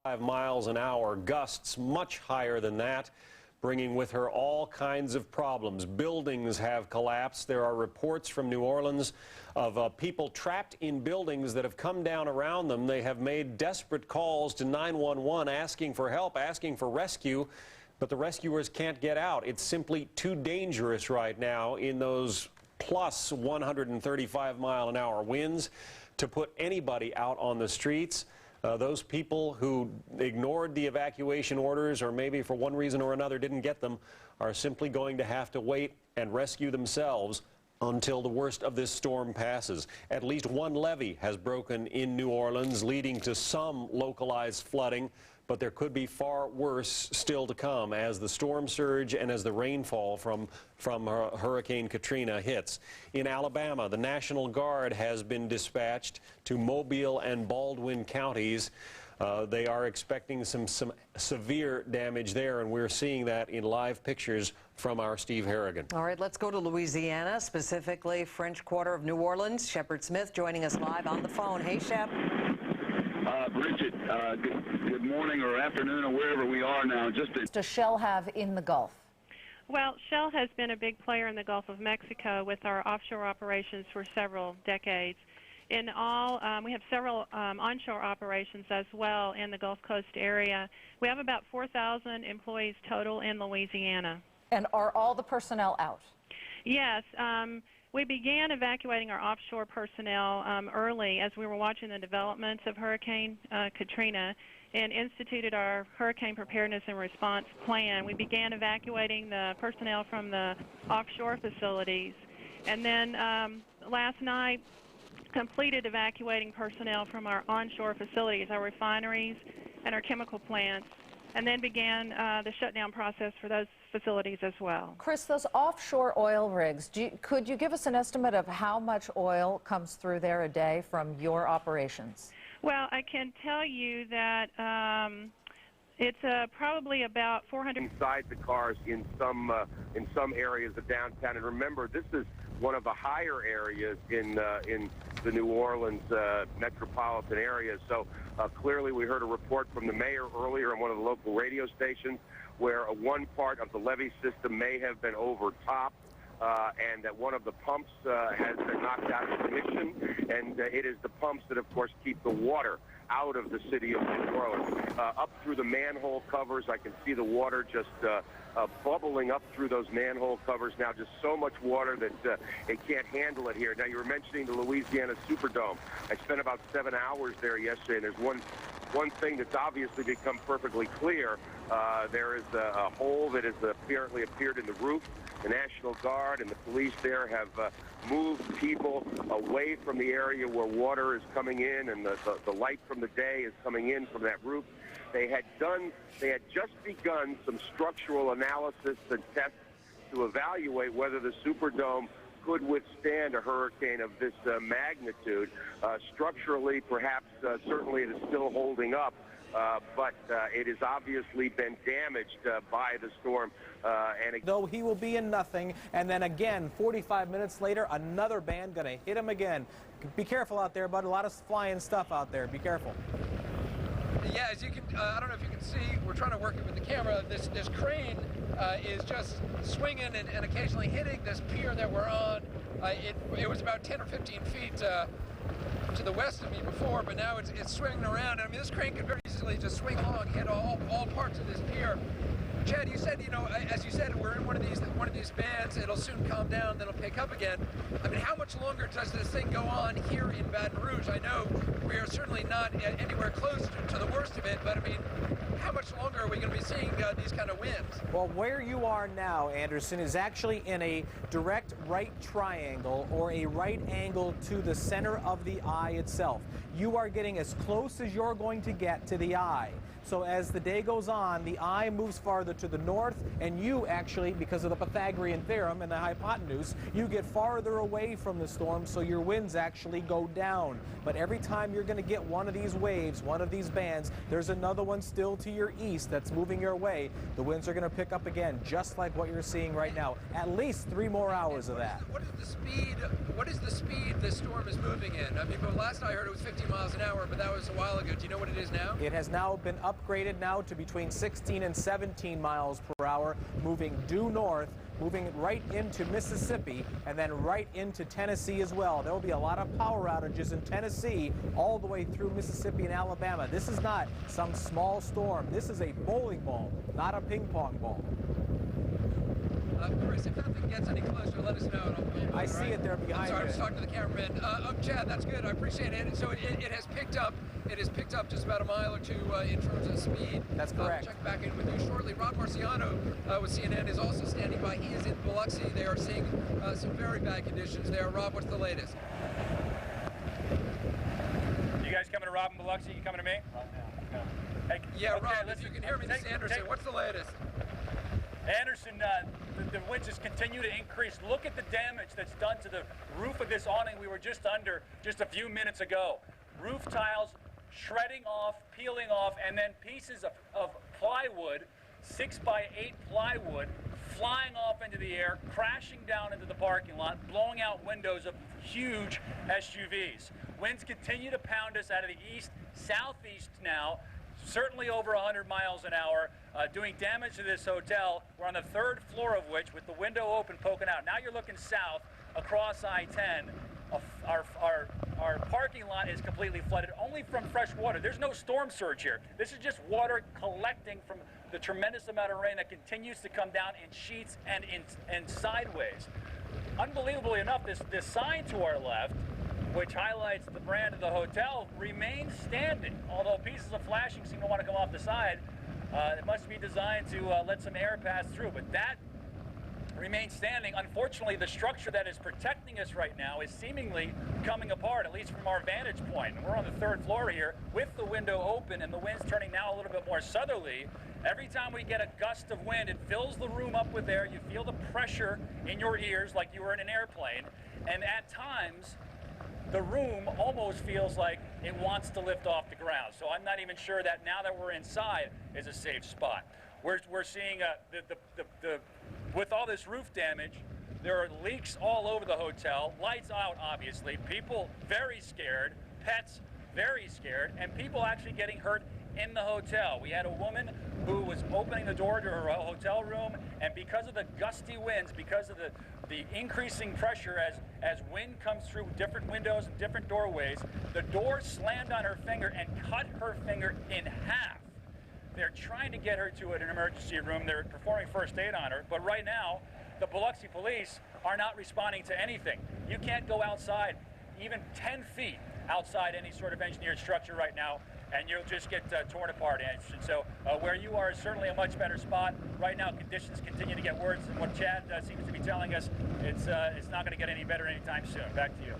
5 miles an hour, gusts much higher than that, bringing with her all kinds of problems. Buildings have collapsed. There are reports from New Orleans of people trapped in buildings that have come down around them. They have made desperate calls to 911 asking for help, asking for rescue, but the rescuers can't get out. It's simply too dangerous right now in those plus 135-mile-an-hour winds to put anybody out on the streets. Those people who ignored the evacuation orders or maybe for one reason or another didn't get them are simply going to have to wait and rescue themselves until the worst of this storm passes. At least one levee has broken in New Orleans, leading to some localized flooding, but there could be far worse still to come as the storm surge and as the rainfall from Hurricane Katrina hits. In Alabama, the National Guard has been dispatched to Mobile and Baldwin counties. They are expecting some severe damage there, and we're seeing that in live pictures from our Steve Harrigan. All right, let's go to Louisiana, specifically French Quarter of New Orleans. Shepard Smith joining us live on the phone. Hey, Shep. Bridget, good morning or afternoon or wherever we are now. Does Shell have in the Gulf? Well, Shell has been a big player in the Gulf of Mexico with our offshore operations for several decades. In all, we have several onshore operations as well in the Gulf Coast area. We have about 4,000 employees total in Louisiana. And are all the personnel out? Yes. We began evacuating our offshore personnel early as we were watching the developments of Hurricane Katrina and instituted our hurricane preparedness and response plan. We began evacuating the personnel from the offshore facilities, and then last night completed evacuating personnel from our onshore facilities, our refineries and our chemical plants, and then began the shutdown process for those facilities as well. Chris, those offshore oil rigs, could you give us an estimate of how much oil comes through there a day from your operations? Well, I can tell you that it's probably about 400 inside the cars in some areas of downtown. And remember, this is one of the higher areas in the New Orleans metropolitan area. So clearly we heard a report from the mayor earlier on one of the local radio stations where one part of the levee system may have been overtopped. And that one of the pumps has been knocked out of commission, and it is the pumps that, of course, keep the water out of the city of New Orleans. Up through the manhole covers, I can see the water just bubbling up through those manhole covers now, just so much water that it can't handle it here. Now, you were mentioning the Louisiana Superdome. I spent about 7 hours there yesterday, and there's one thing that's obviously become perfectly clear. There is a hole that has apparently appeared in the roof. The National Guard and the police there have moved people away from the area where water is coming in and the light from the day is coming in from that roof. They had just begun some structural analysis and tests to evaluate whether the Superdome could withstand a hurricane of this magnitude. Structurally, perhaps, certainly it is still holding up. But it has obviously been damaged by the storm. Though he will be in nothing, and then again, 45 minutes later, another band going to hit him again. Be careful out there, bud. A lot of flying stuff out there. Be careful. Yeah, as you can, I don't know if you can see, we're trying to work it with the camera. This crane is just swinging and occasionally hitting this pier that we're on. It was about 10 or 15 feet to the west of me before, but now it's swinging around. I mean, this crane could very easily just swing along, hit all parts of this pier. Chad, you said, you know, as you said, we're in one of these bands. It'll soon calm down, then it'll pick up again. I mean, how much longer does this thing go on here in Baton Rouge? I know we are certainly not anywhere close to the worst of it, but I mean, how much longer are we going to be seeing these kind of winds? Well, where you are now, Anderson, is actually in a direct right triangle or a right angle to the center of the eye itself. You are getting as close as you're going to get to the eye. So as the day goes on, the eye moves farther to the north, and you actually, because of the Pythagorean theorem and the hypotenuse, you get farther away from the storm, so your winds actually go down. But every time you're going to get one of these waves, one of these bands, there's another one still to your east that's moving your way. The winds are going to pick up again, just like what you're seeing right now. At least 3 more hours of that. What is the speed? What is the speed this storm is moving in? I mean, but last I heard it was 15 miles an hour, but that was a while ago. Do you know what it is now? It has now been upgraded now to between 16 and 17 miles per hour, moving due north, moving right into Mississippi, and then right into Tennessee as well. There will be a lot of power outages in Tennessee all the way through Mississippi and Alabama. This is not some small storm. This is a bowling ball, not a ping pong ball. Chris, if that thing gets any closer, let us know. I see it there behind you. I'm sorry, I was talking to the cameraman. Chad, that's good. I appreciate it. So it has picked up. It has picked up just about a mile or two in terms of speed. That's correct. We'll check back in with you shortly. Rob Marciano with CNN is also standing by. He is in Biloxi. They are seeing some very bad conditions there. Rob, what's the latest? You guys coming to Rob in Biloxi? You coming to me? Hey, yeah, okay, Rob, if you can hear me, this is Anderson. What's the latest? Anderson, the winds just continue to increase. Look at the damage that's done to the roof of this awning we were just under just a few minutes ago. Roof tiles shredding off, peeling off, and then pieces of plywood, 6x8 plywood, flying off into the air, crashing down into the parking lot, blowing out windows of huge SUVs. Winds continue to pound us out of the east, southeast now, certainly over 100 miles an hour, doing damage to this hotel. We're on the 3rd floor of which, with the window open, poking out. Now you're looking south across I-10. Our parking lot is completely flooded, only from fresh water. There's no storm surge here. This is just water collecting from the tremendous amount of rain that continues to come down in sheets and sideways. Unbelievably enough, this sign to our left, which highlights the brand of the hotel, remains standing. Although pieces of flashing seem to want to come off the side, it must be designed to let some air pass through. But that remains standing. Unfortunately, the structure that is protecting us right now is seemingly coming apart, at least from our vantage point. And we're on the 3rd floor here with the window open and the wind's turning now a little bit more southerly. Every time we get a gust of wind, it fills the room up with air. You feel the pressure in your ears like you were in an airplane. And at times, the room almost feels like it wants to lift off the ground. So I'm not even sure that now that we're inside is a safe spot. We're seeing with all this roof damage, there are leaks all over the hotel, lights out obviously, people very scared, pets very scared, and people actually getting hurt in the hotel. We had a woman who was opening the door to her hotel room, and because of the gusty winds, because of the increasing pressure as wind comes through different windows and different doorways, the door slammed on her finger and cut her finger in half. They're trying to get her to an emergency room. They're performing first aid on her, but right now, the Biloxi police are not responding to anything. You can't go outside, even 10 feet outside any sort of engineered structure right now, and you'll just get torn apart, Anderson. So where you are is certainly a much better spot. Right now, conditions continue to get worse, and what Chad seems to be telling us, it's not going to get any better anytime soon. Back to you.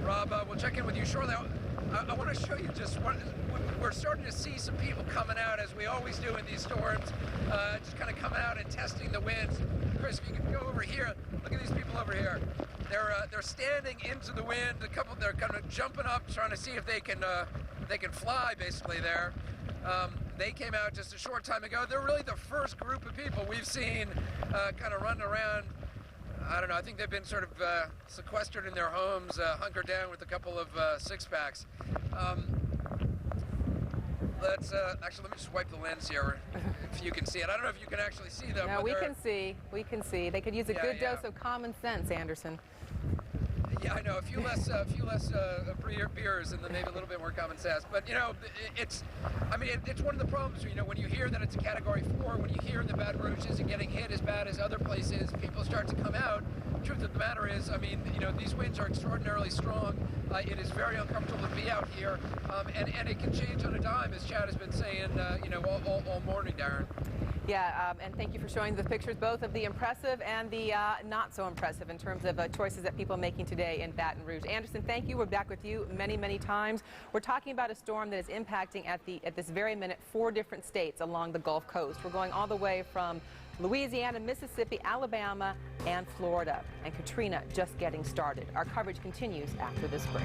Rob, we'll check in with you shortly. I want to show you just what we're starting to see. Some people coming out, as we always do in these storms, just kind of coming out and testing the winds. Chris, if you can go over here, look at these people over here. They're standing into the wind. A couple, they're kind of jumping up, trying to see if they can fly. Basically, there. They came out just a short time ago. They're really the first group of people we've seen kind of running around. I don't know, I think they've been sort of sequestered in their homes, hunkered down with a couple of six-packs. Actually, let me just wipe the lens here, if you can see it. I don't know if you can actually see them. No, we can see. We can see. They could use a good dose of common sense, Anderson. Yeah, I know. A few less beers and then maybe a little bit more common sense. But, you know, it's one of the problems, you know, when you hear that it's a Category 4, when you hear the Baton Rouge isn't getting hit as bad as other places, people start to come out. The truth of the matter is, I mean, you know, these winds are extraordinarily strong. It is very uncomfortable to be out here, and it can change on a dime, as Chad has been saying, you know, all morning, Darren. Yeah, and thank you for showing the pictures, both of the impressive and the not so impressive in terms of choices that people are making today in Baton Rouge. Anderson, thank you. We're back with you many, many times. We're talking about a storm that is impacting at this very minute 4 different states along the Gulf Coast. We're going all the way from Louisiana, Mississippi, Alabama, and Florida. And Katrina just getting started. Our coverage continues after this break.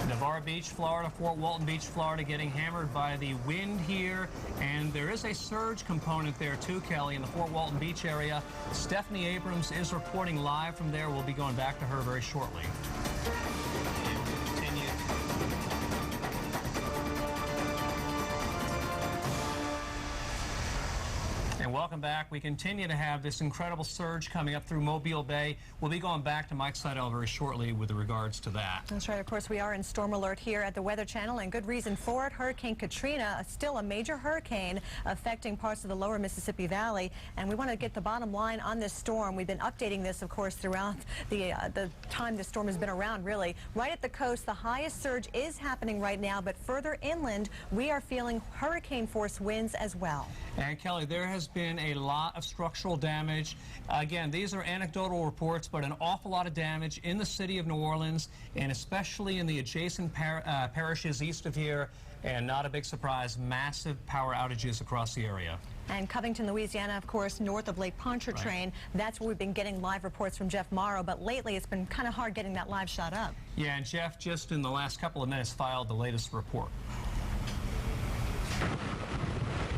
Navarre Beach, Florida, Fort Walton Beach, Florida, getting hammered by the wind here. And there is a surge component there, too, Kelly, in the Fort Walton Beach area. Stephanie Abrams is reporting live from there. We'll be going back to her very shortly. And welcome back. We continue to have this incredible surge coming up through Mobile Bay. We'll be going back to Mike Slidell very shortly with regards to that. That's right. Of course, we are in storm alert here at the Weather Channel, and good reason for it. Hurricane Katrina, still a major hurricane affecting parts of the lower Mississippi Valley. And we want to get the bottom line on this storm. We've been updating this, of course, throughout the time the storm has been around, really. Right at the coast, the highest surge is happening right now, but further inland, we are feeling hurricane force winds as well. And Kelly, there has been a lot of structural damage. Again, these are anecdotal reports, but an awful lot of damage in the city of New Orleans, and especially in the adjacent parishes east of here. And not a big surprise, massive power outages across the area. And Covington, Louisiana, of course, north of Lake Pontchartrain. Right. That's where we've been getting live reports from Jeff Morrow, but lately it's been kind of hard getting that live shot up. Yeah, and Jeff just in the last couple of minutes filed the latest report.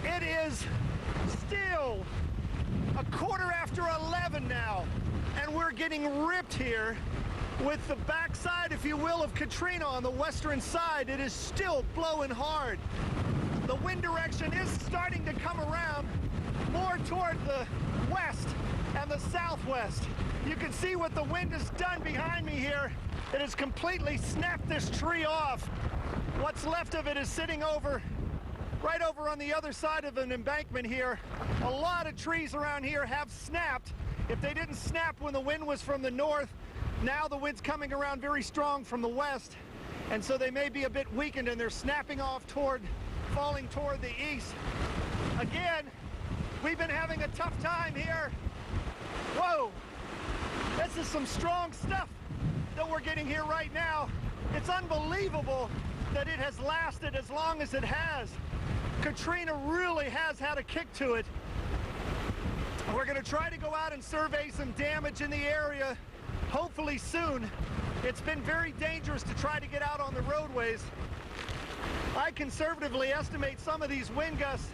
It is still 11:15 now, and we're getting ripped here with the backside, if you will, of Katrina on the western side. It is still blowing hard. The wind direction is starting to come around more toward the west and the southwest. You can see what the wind has done behind me here. It has completely snapped this tree off. What's left of it is sitting right over on the other side of an embankment here. A lot of trees around here have snapped. If they didn't snap when the wind was from the north, now the wind's coming around very strong from the west, and so they may be a bit weakened, and they're snapping off falling toward the east. Again, we've been having a tough time here. Whoa, this is some strong stuff that we're getting here right now. It's unbelievable that it has lasted as long as it has. Katrina really has had a kick to it. We're going to try to go out and survey some damage in the area, hopefully soon. It's been very dangerous to try to get out on the roadways. I conservatively estimate some of these wind gusts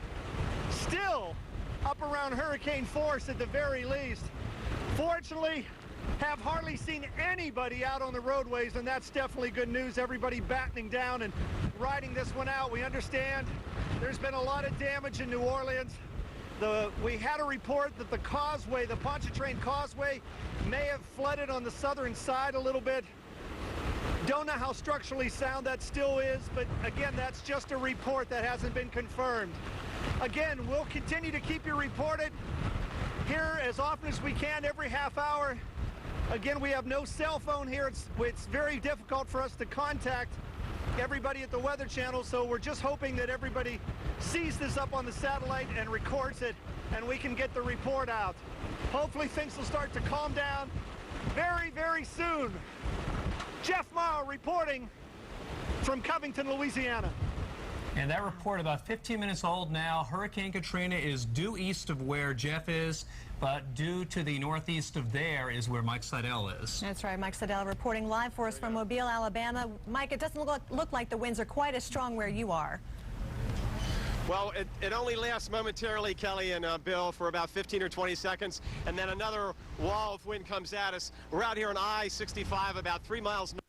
still up around hurricane force at the very least. Fortunately, have hardly seen anybody out on the roadways, and that's definitely good news. Everybody battening down and riding this one out. We understand there's been a lot of damage in New Orleans. We had a report that the causeway, the Pontchartrain Causeway, may have flooded on the southern side a little bit. Don't know how structurally sound that still is, but again, that's just a report that hasn't been confirmed. Again, we'll continue to keep you reported here as often as we can, every half hour. Again, we have no cell phone here. It's very difficult for us to contact everybody at the Weather Channel, so we're just hoping that everybody sees this up on the satellite and records it, and we can get the report out. Hopefully things will start to calm down very, very soon. Jeff Morrow reporting from Covington, Louisiana. And that report, about 15 minutes old now. Hurricane Katrina is due east of where Jeff is, but due to the northeast of there is where Mike Slidell is. That's right. Mike Slidell reporting live for us from Mobile, Alabama. Mike, it doesn't look like the winds are quite as strong where you are. Well, it only lasts momentarily, Kelly and Bill, for about 15 or 20 seconds, and then another wall of wind comes at us. We're out here on I-65 about 3 miles north.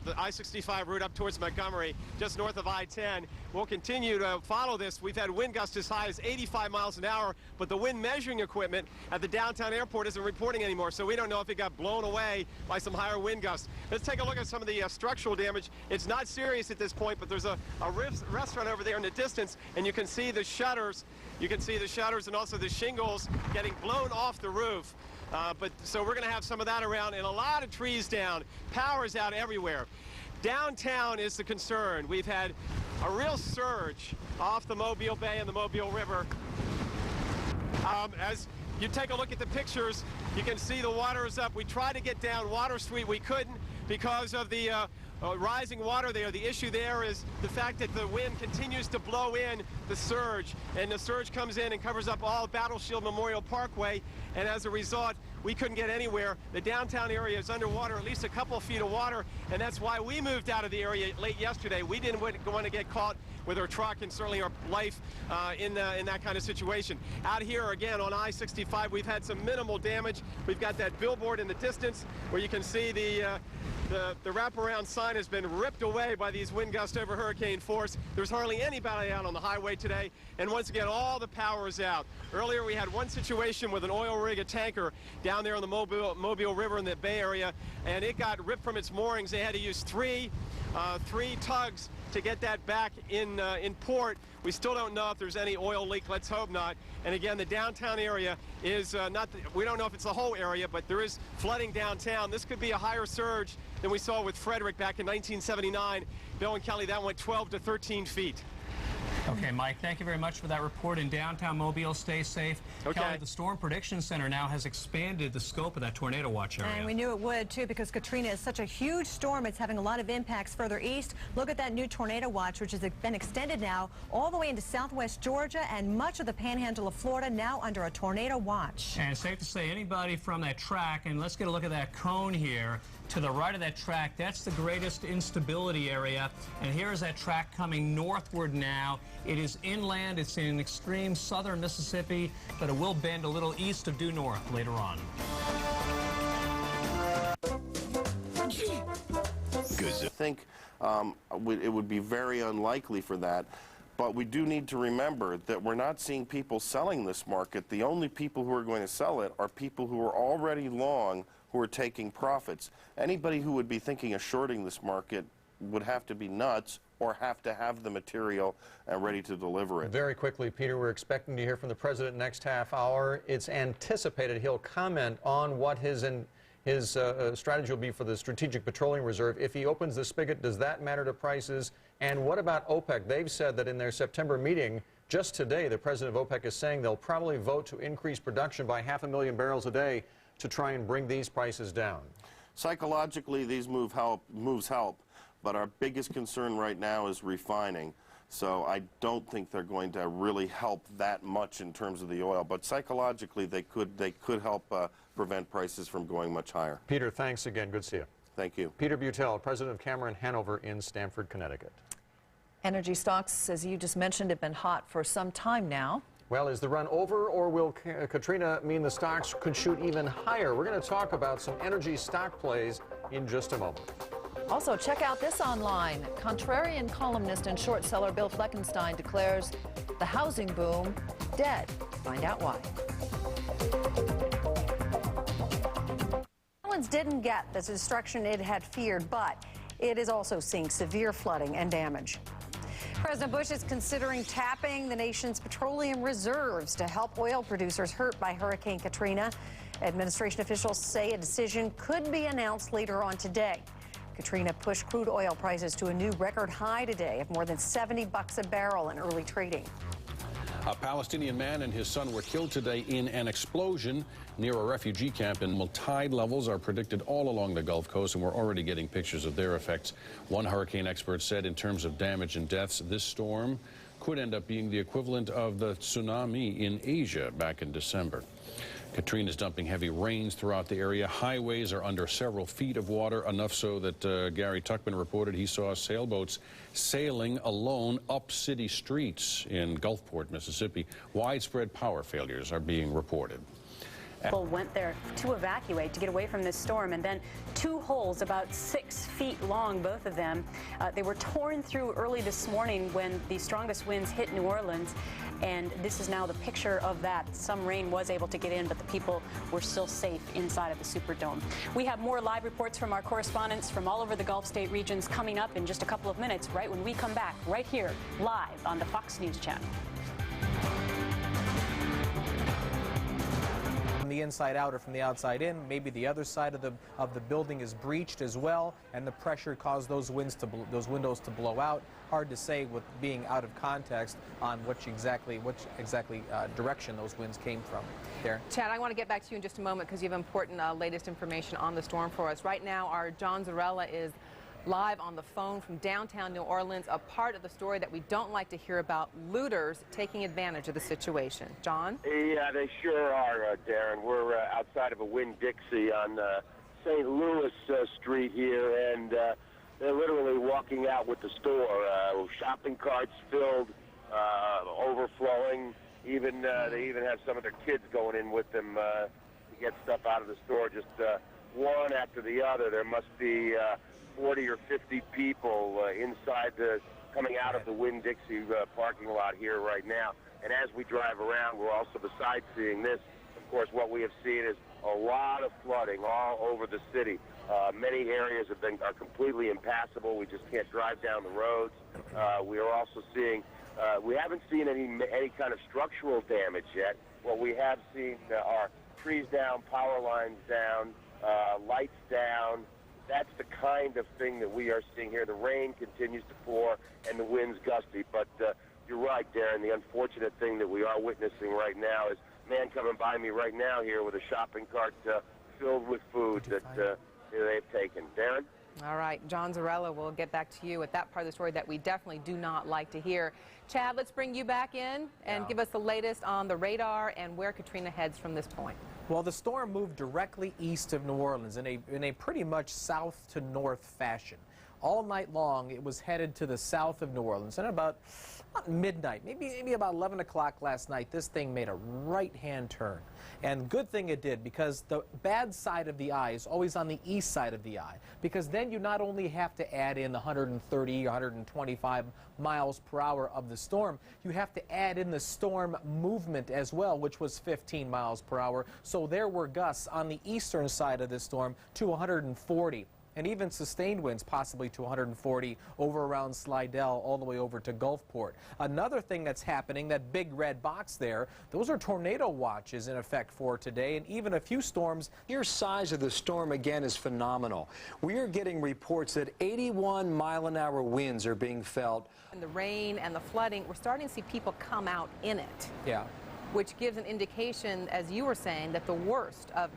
the I-65 route up towards Montgomery, just north of I-10. We'll continue to follow this. We've had wind gusts as high as 85 miles an hour, but the wind measuring equipment at the downtown airport isn't reporting anymore, so we don't know if it got blown away by some higher wind gusts. Let's take a look at some of the structural damage. It's not serious at this point, but there's a restaurant over there in the distance, and you can see the shutters. You can see the shutters and also the shingles getting blown off the roof. So we're going to have some of that around, and a lot of trees down. Power's out everywhere. Downtown is the concern. We've had a real surge off the Mobile Bay and the Mobile River. As you take a look at the pictures, you can see the water is up. We tried to get down Water Street. We couldn't because of the rising water there. The issue there is the fact that the wind continues to blow in the surge, and the surge comes in and covers up all Battle Shield Memorial Parkway, and as a result, we couldn't get anywhere. The downtown area is underwater, at least a couple of feet of water, and that's why we moved out of the area late yesterday. We didn't want to get caught with our truck and certainly our life in that kind of situation. Out here again on I-65, we've had some minimal damage. We've got that billboard in the distance where you can see the wraparound sign has been ripped away by these wind gusts over hurricane force. There's hardly anybody out on the highway today, and once again, all the power is out. Earlier, we had one situation with an oil rig, a tanker, down there on the Mobile River in the Bay Area, and it got ripped from its moorings. They had to use three tugs to get that back in port. We still don't know if there's any oil leak. Let's hope not. And again, the downtown area is we don't know if it's the whole area, but there is flooding downtown. This could be a higher surge than we saw with Frederick back in 1979. Bill and Kelly, that went 12 to 13 feet. Okay, Mike, thank you very much for that report. In downtown Mobile, stay safe. Okay. Kelly, the Storm Prediction Center now has expanded the scope of that tornado watch area. And we knew it would, too, because Katrina is such a huge storm. It's having a lot of impacts further east. Look at that new tornado watch, which has been extended now all the way into southwest Georgia and much of the panhandle of Florida now under a tornado watch. And it's safe to say anybody from that track, and let's get a look at that cone here. To the right of that track, that's the greatest instability area. And here is that track coming northward now. It is inland. It's in extreme southern Mississippi, but it will bend a little east of due north later on. I think it would be very unlikely for that. But we do need to remember that we're not seeing people selling this market. The only people who are going to sell it are people who are already long, who are taking profits. Anybody who would be thinking of shorting this market would have to be nuts or have to have the material and ready to deliver it. Very quickly, Peter, we're expecting to hear from the president next half hour. It's anticipated he'll comment on what his strategy will be for the Strategic Petroleum Reserve. If he opens the spigot, does that matter to prices? And what about OPEC? They've said that in their September meeting, just today, the president of OPEC is saying they'll probably vote to increase production by 500,000 barrels a day to try and bring these prices down. Psychologically, these moves help, but our biggest concern right now is refining. So I don't think they're going to really help that much in terms of the oil, but psychologically they could help prevent prices from going much higher. Peter, thanks again. Good to see you. Thank you. Peter Butel, president of Cameron Hanover in Stamford, Connecticut. Energy stocks, as you just mentioned, have been hot for some time now. Well, is the run over, or will Katrina mean the stocks could shoot even higher? We're going to talk about some energy stock plays in just a moment. Also, check out this online. Contrarian columnist and short seller Bill Fleckenstein declares the housing boom dead. Find out why. New Orleans didn't get the destruction it had feared, but it is also seeing severe flooding and damage. President Bush is considering tapping the nation's petroleum reserves to help oil producers hurt by Hurricane Katrina. Administration officials say a decision could be announced later on today. Katrina pushed crude oil prices to a new record high today of more than $70 a barrel in early trading. A Palestinian man and his son were killed today in an explosion near a refugee camp in Mal. Tide levels are predicted all along the Gulf Coast, and we're already getting pictures of their effects. One hurricane expert said in terms of damage and deaths, this storm could end up being the equivalent of the tsunami in Asia back in December. Katrina is dumping heavy rains throughout the area. Highways are under several feet of water, enough so that Gary Tuckman reported he saw sailboats sailing alone up city streets in Gulfport, Mississippi. Widespread power failures are being reported. People went there to evacuate, to get away from this storm, and then two holes about 6 feet long, both of them. They were torn through early this morning when the strongest winds hit New Orleans, and this is now the picture of that. Some rain was able to get in, but the people were still safe inside of the Superdome. We have more live reports from our correspondents from all over the Gulf state regions coming up in just a couple of minutes, right when we come back, right here, live on the Fox News Channel. From the inside out or from the outside in, maybe the other side of the building is breached as well, and the pressure caused those windows to blow out. Hard to say with being out of context on which exactly direction those winds came from. There. Chad, I want to get back to you in just a moment because you have important latest information on the storm for us. Right now, our John Zarella is live on the phone from downtown New Orleans, a part of the story that we don't like to hear about, looters taking advantage of the situation. John? Yeah, they sure are, Darren. We're outside of a Winn-Dixie on St. Louis Street here, and they're literally walking out with the store. Shopping carts filled, overflowing. Even they even have some of their kids going in with them to get stuff out of the store, just one after the other. There must be 40 or 50 people inside coming out of the Winn-Dixie parking lot here right now. And as we drive around, we're also, besides seeing this, of course, what we have seen is a lot of flooding all over the city. Many areas are completely impassable. We just can't drive down the roads. We are also seeing, we haven't seen any kind of structural damage yet. What we have seen are trees down, power lines down, lights down. That's the kind of thing that we are seeing here. The rain continues to pour and the wind's gusty. But you're right, Darren. The unfortunate thing that we are witnessing right now is a man coming by me right now here with a shopping cart filled with food that they've taken. Darren? All right, John Zarella, we'll get back to you with that part of the story that we definitely do not like to hear. Chad, let's bring you back in and give us the latest on the radar and where Katrina heads from this point. Well, the storm moved directly east of New Orleans in a pretty much south to north fashion. All night long, it was headed to the south of New Orleans. And about midnight, maybe about 11 o'clock last night, this thing made a right-hand turn. And good thing it did, because the bad side of the eye is always on the east side of the eye, because then you not only have to add in the 130, 125 miles per hour of the storm, you have to add in the storm movement as well, which was 15 miles per hour. So there were gusts on the eastern side of the storm to 140. And even sustained winds possibly to 140 over around Slidell all the way over to Gulfport. Another thing that's happening, that big red box there, those are tornado watches in effect for today, and even a few storms. Sheer size of the storm again is phenomenal. We are getting reports that 81-mile-an-hour winds are being felt. And the rain and the flooding, we're starting to see people come out in it. Yeah. Which gives an indication, as you were saying, that the worst of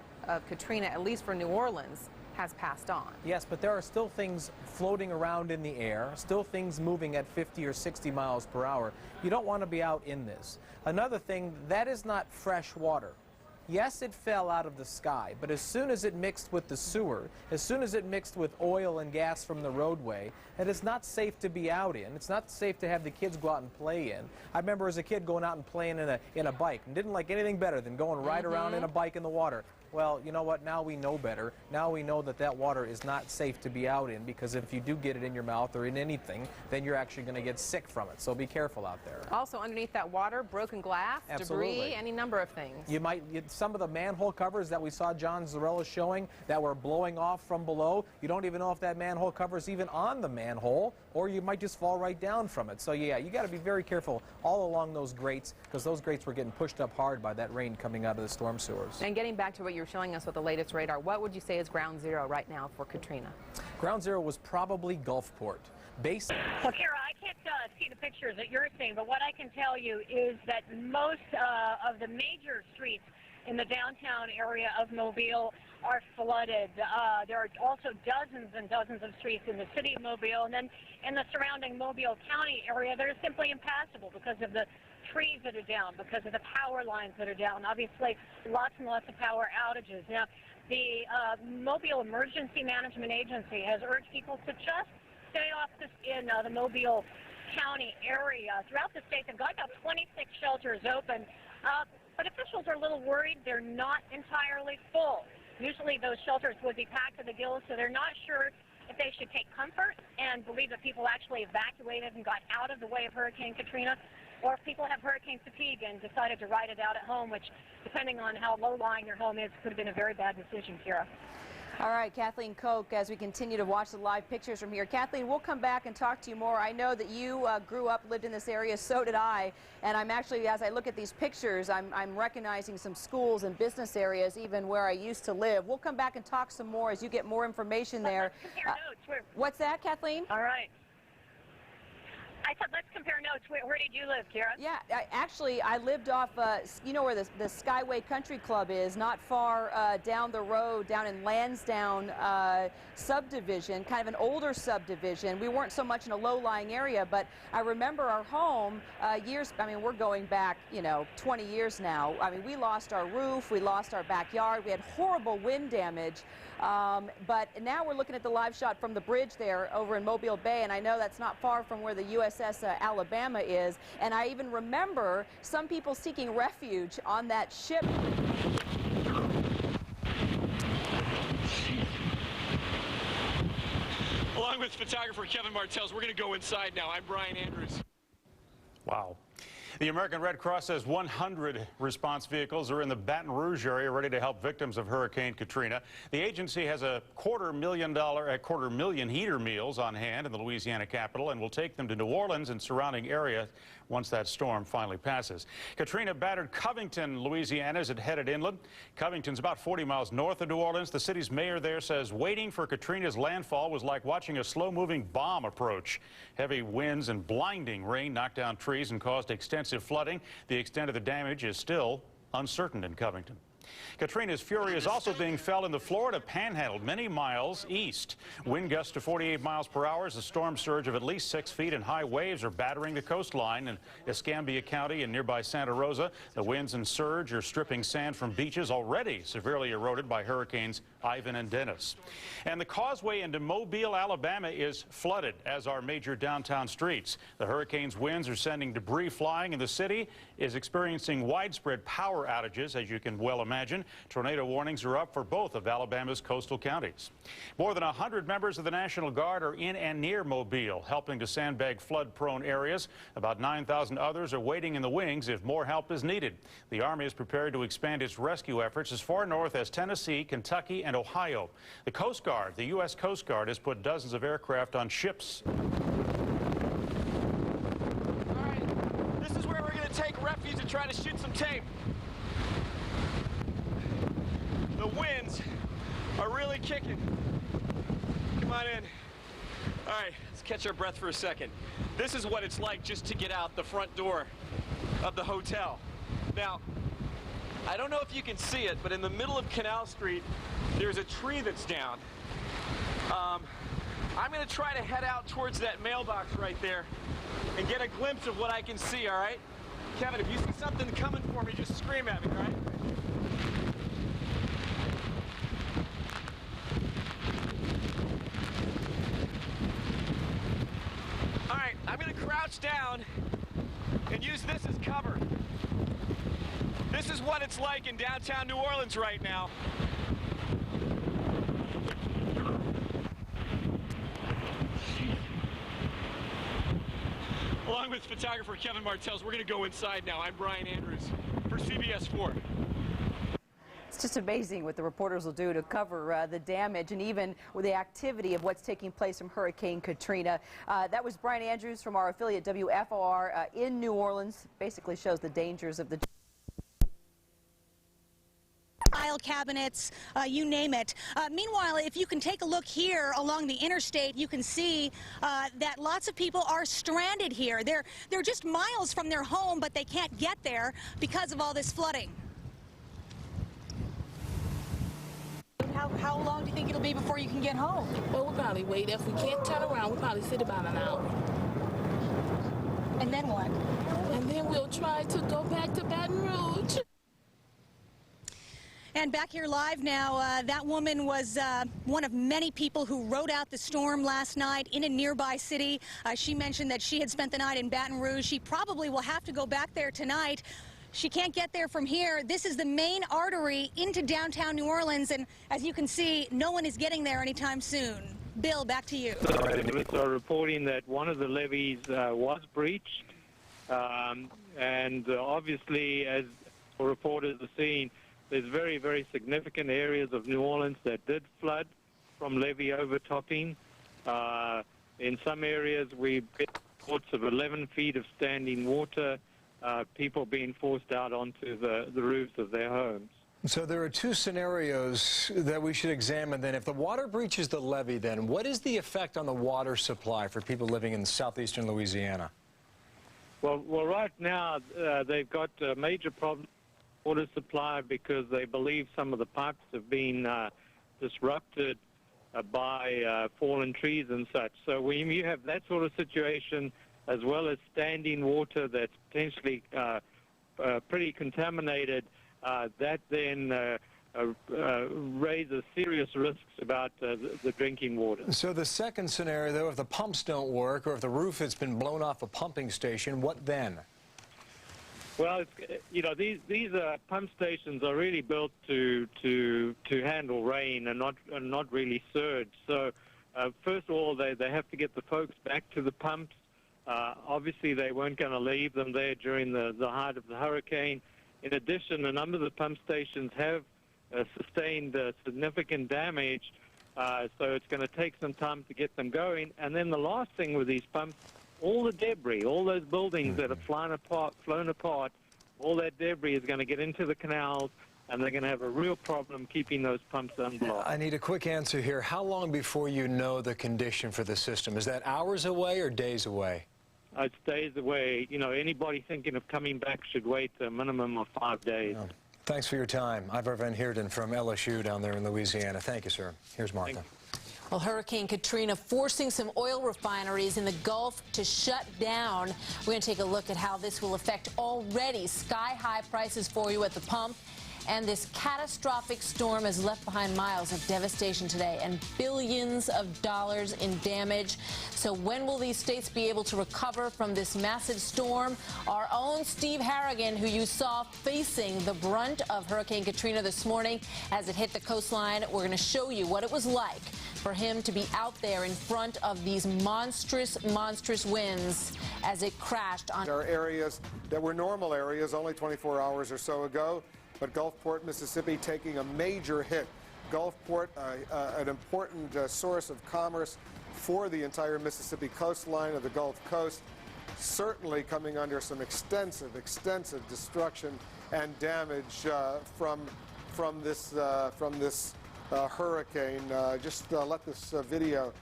Katrina, at least for New Orleans, has passed on. Yes, but there are still things floating around in the air, still things moving at 50 or 60 miles per hour. You don't want to be out in this. Another thing, that is not fresh water. Yes, it fell out of the sky, but as soon as it mixed with the sewer, as soon as it mixed with oil and gas from the roadway, it is not safe to be out in. It's not safe to have the kids go out and play in. I remember as a kid going out and playing in a bike and didn't like anything better than going right around in a bike in the water. Well, you know what? Now we know better. Now we know that that water is not safe to be out in, because if you do get it in your mouth or in anything, then you're actually going to get sick from it. So be careful out there. Also, underneath that water, broken glass, debris, any number of things. You might get some of the manhole covers that we saw John Zarella showing that were blowing off from below. You don't even know if that manhole cover is even on the manhole, or you might just fall right down from it. So yeah, you got to be very careful all along those grates, because those grates were getting pushed up hard by that rain coming out of the storm sewers. And getting back to what you're showing us with the latest radar, what would you say is ground zero right now for Katrina? Ground zero was probably Gulfport. Well, Kara, I can't see the pictures that you're seeing, but what I can tell you is that most of the major streets in the downtown area of Mobile are flooded. There are also dozens and dozens of streets in the city of Mobile, and then in the surrounding Mobile County area that are simply impassable because of the trees that are down, because of the power lines that are down. Obviously, lots and lots of power outages. Now, the Mobile Emergency Management Agency has urged people to just stay off in the Mobile County area. Throughout the state, they've got about 26 shelters open. but officials are a little worried. They're not entirely full. Usually those shelters would be packed to the gills, so they're not sure if they should take comfort and believe that people actually evacuated and got out of the way of Hurricane Katrina, or if people have hurricane fatigue and decided to ride it out at home, which, depending on how low-lying your home is, could have been a very bad decision, Kira. All right, Kathleen Koch, as we continue to watch the live pictures from here. Kathleen, we'll come back and talk to you more. I know that you grew up, lived in this area, so did I, and I'm actually, as I look at these pictures, I'm recognizing some schools and business areas, even where I used to live. We'll come back and talk some more as you get more information there. Let's compare notes. What's that, Kathleen? All right. I said let's compare notes. Where did you live, Kira? Yeah, actually, I lived off, you know where the Skyway Country Club is, not far down the road, down in Lansdowne subdivision, kind of an older subdivision. We weren't so much in a low-lying area, but I remember our home years, I mean, we're going back, you know, 20 years now. I mean, we lost our roof, we lost our backyard, we had horrible wind damage. But now we're looking at the live shot from the bridge there over in Mobile Bay, and I know that's not far from where the USS Alabama is. And I even remember some people seeking refuge on that ship. Along with photographer Kevin Martels, we're going to go inside now. I'm Brian Andrews. Wow. The American Red Cross says 100 response vehicles are in the Baton Rouge area ready to help victims of Hurricane Katrina. The agency has a $250,000 heater meals on hand in the Louisiana capital and will take them to New Orleans and surrounding area once that storm finally passes. Katrina battered Covington, Louisiana, as it headed inland. Covington's about 40 miles north of New Orleans. The city's mayor there says waiting for Katrina's landfall was like watching a slow-moving bomb approach. Heavy winds and blinding rain knocked down trees and caused extensive flooding. The extent of the damage is still uncertain in Covington. Katrina's fury is also being felt in the Florida Panhandle, many miles east. Wind gusts to 48 miles per hour as a storm surge of at least 6 feet and high waves are battering the coastline in Escambia County and nearby Santa Rosa. The winds and surge are stripping sand from beaches already severely eroded by hurricanes Ivan and Dennis. And the causeway into Mobile, Alabama is flooded, as are major downtown streets. The hurricane's winds are sending debris flying, and the city is experiencing widespread power outages, as you can well imagine. Tornado warnings are up for both of Alabama's coastal counties. More than 100 members of the National Guard are in and near Mobile, helping to sandbag flood-prone areas. About 9,000 others are waiting in the wings if more help is needed. The Army is prepared to expand its rescue efforts as far north as Tennessee, Kentucky, and Ohio. The Coast Guard, the U.S. Coast Guard, has put dozens of aircraft on ships. All right, this is where we're going to take refuge and try to shoot some tape. The winds are really kicking. Come on in. All right, let's catch our breath for a second. This is what it's like just to get out the front door of the hotel. Now, I don't know if you can see it, but in the middle of Canal Street, there's a tree that's down. I'm going to try to head out towards that mailbox right there and get a glimpse of what I can see, all right? Kevin, if you see something coming for me, just scream at me, all right? All right, I'm going to crouch down and use this as cover. This is what it's like in downtown New Orleans right now. Along with photographer Kevin Martels, we're going to go inside now. I'm Brian Andrews for CBS 4. It's just amazing what the reporters will do to cover the damage and even with the activity of what's taking place from Hurricane Katrina. That was Brian Andrews from our affiliate WFOR in New Orleans. Basically shows the dangers of the file cabinets, you name it. Meanwhile, if you can take a look here along the interstate, you can see that lots of people are stranded here. They're just miles from their home, but they can't get there because of all this flooding. How long do you think it'll be before you can get home? Well, we'll probably wait. If we can't turn around, we'll probably sit about an hour. And then what? And then we'll try to go back to Baton Rouge. And back here live now, that woman was one of many people who rode out the storm last night in a nearby city. She mentioned that she had spent the night in Baton Rouge. She probably will have to go back there tonight. She can't get there from here. This is the main artery into downtown New Orleans, and as you can see, no one is getting there anytime soon. Bill, back to you. Police are reporting that one of the levees was breached, and obviously, as reporters are seeing, there's very, very significant areas of New Orleans that did flood from levee overtopping. In some areas, we get reports of 11 feet of standing water, people being forced out onto the roofs of their homes. So there are two scenarios that we should examine then. If the water breaches the levee, then what is the effect on the water supply for people living in southeastern Louisiana? Well, right now, they've got a major problem with water supply because they believe some of the pipes have been disrupted by fallen trees and such. So when you have that sort of situation, as well as standing water that's potentially pretty contaminated, that then raises serious risks about the drinking water. So the second scenario, though, if the pumps don't work or if the roof has been blown off a pumping station, what then? Well, you know, these pump stations are really built to handle rain and not really surge. So first of all, they have to get the folks back to the pumps. Obviously, they weren't going to leave them there during the height of the hurricane. In addition, a number of the pump stations have sustained significant damage, so it's going to take some time to get them going. And then the last thing with these pumps, all the debris, all those buildings that have flown apart, all that debris is going to get into the canals, and they're going to have a real problem keeping those pumps unblocked. I need a quick answer here. How long before you know the condition for the system? Is that hours away or days away? It stays away. You know, anybody thinking of coming back should wait a minimum of 5 days. Oh. Thanks for your time. Ivor Van Heerden from LSU down there in Louisiana. Thank you, sir. Here's Martha. Well, Hurricane Katrina forcing some oil refineries in the Gulf to shut down. We're going to take a look at how this will affect already sky-high prices for you at the pump. And this catastrophic storm has left behind miles of devastation today and billions of dollars in damage. So when will these states be able to recover from this massive storm? Our own Steve Harrigan, who you saw facing the brunt of Hurricane Katrina this morning as it hit the coastline, we're going to show you what it was like for him to be out there in front of these monstrous, monstrous winds as it crashed on. There are areas that were normal areas only 24 hours or so ago. But Gulfport, Mississippi, taking a major hit. Gulfport, an important source of commerce for the entire Mississippi coastline of the Gulf Coast, certainly coming under some extensive destruction and damage from this hurricane. Just let this video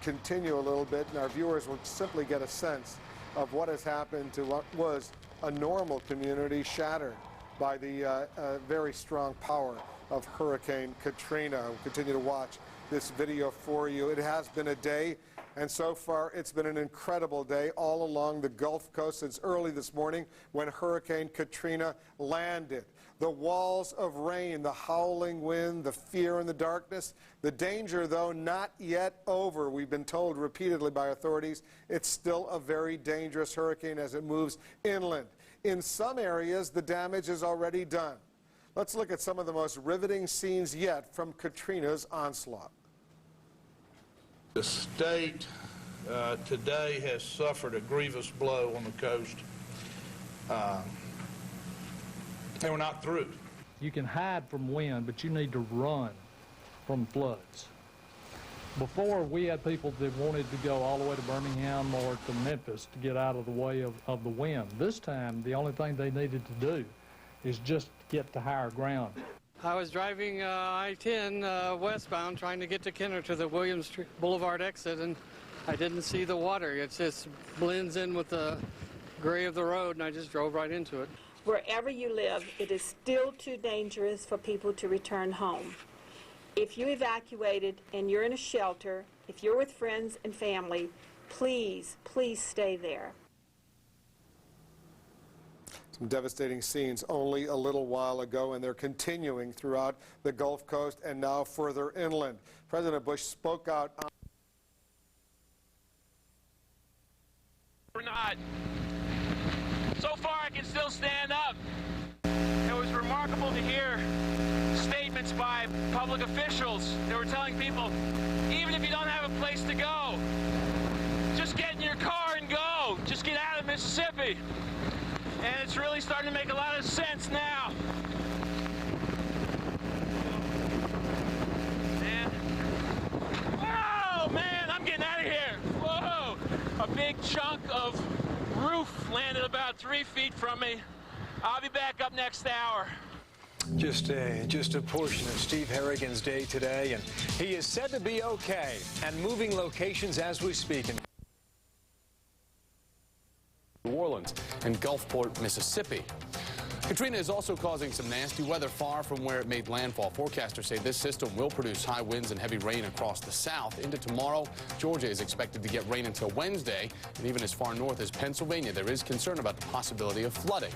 continue a little bit, and our viewers will simply get a sense of what has happened to what was a normal community shattered by the very strong power of Hurricane Katrina. We'll continue to watch this video for you. It has been a day, and so far it's been an incredible day all along the Gulf Coast since early this morning when Hurricane Katrina landed. The walls of rain, the howling wind, the fear and the darkness. The danger, though, not yet over. We've been told repeatedly by authorities it's still a very dangerous hurricane as it moves inland. In some areas, the damage is already done. Let's look at some of the most riveting scenes yet from Katrina's onslaught. The state today has suffered a grievous blow on the coast. They were not through. You can hide from wind, but you need to run from floods. Before, we had people that wanted to go all the way to Birmingham or to Memphis to get out of the way of the wind. This time, the only thing they needed to do is just get to higher ground. I was driving I-10 westbound trying to get to Kenner to the Williams Boulevard exit, and I didn't see the water. It just blends in with the gray of the road, and I just drove right into it. Wherever you live, it is still too dangerous for people to return home. If you evacuated and you're in a shelter, if you're with friends and family, please, please stay there. Some devastating scenes only a little while ago, and they're continuing throughout the Gulf Coast and now further inland. President Bush spoke out on... Or not. So far, I can still stand up. public officials. They were telling people, even if you don't have a place to go, just get in your car and go. Just get out of Mississippi. And it's really starting to make a lot of sense now. Man. Whoa, man, I'm getting out of here. Whoa. A big chunk of roof landed about 3 feet from me. I'll be back up next hour. Just a portion of Steve Harrigan's day today, and he is said to be okay and moving locations as we speak. New Orleans and Gulfport, Mississippi. Katrina is also causing some nasty weather far from where it made landfall. Forecasters say this system will produce high winds and heavy rain across the south. Into tomorrow, Georgia is expected to get rain until Wednesday, and even as far north as Pennsylvania, there is concern about the possibility of flooding.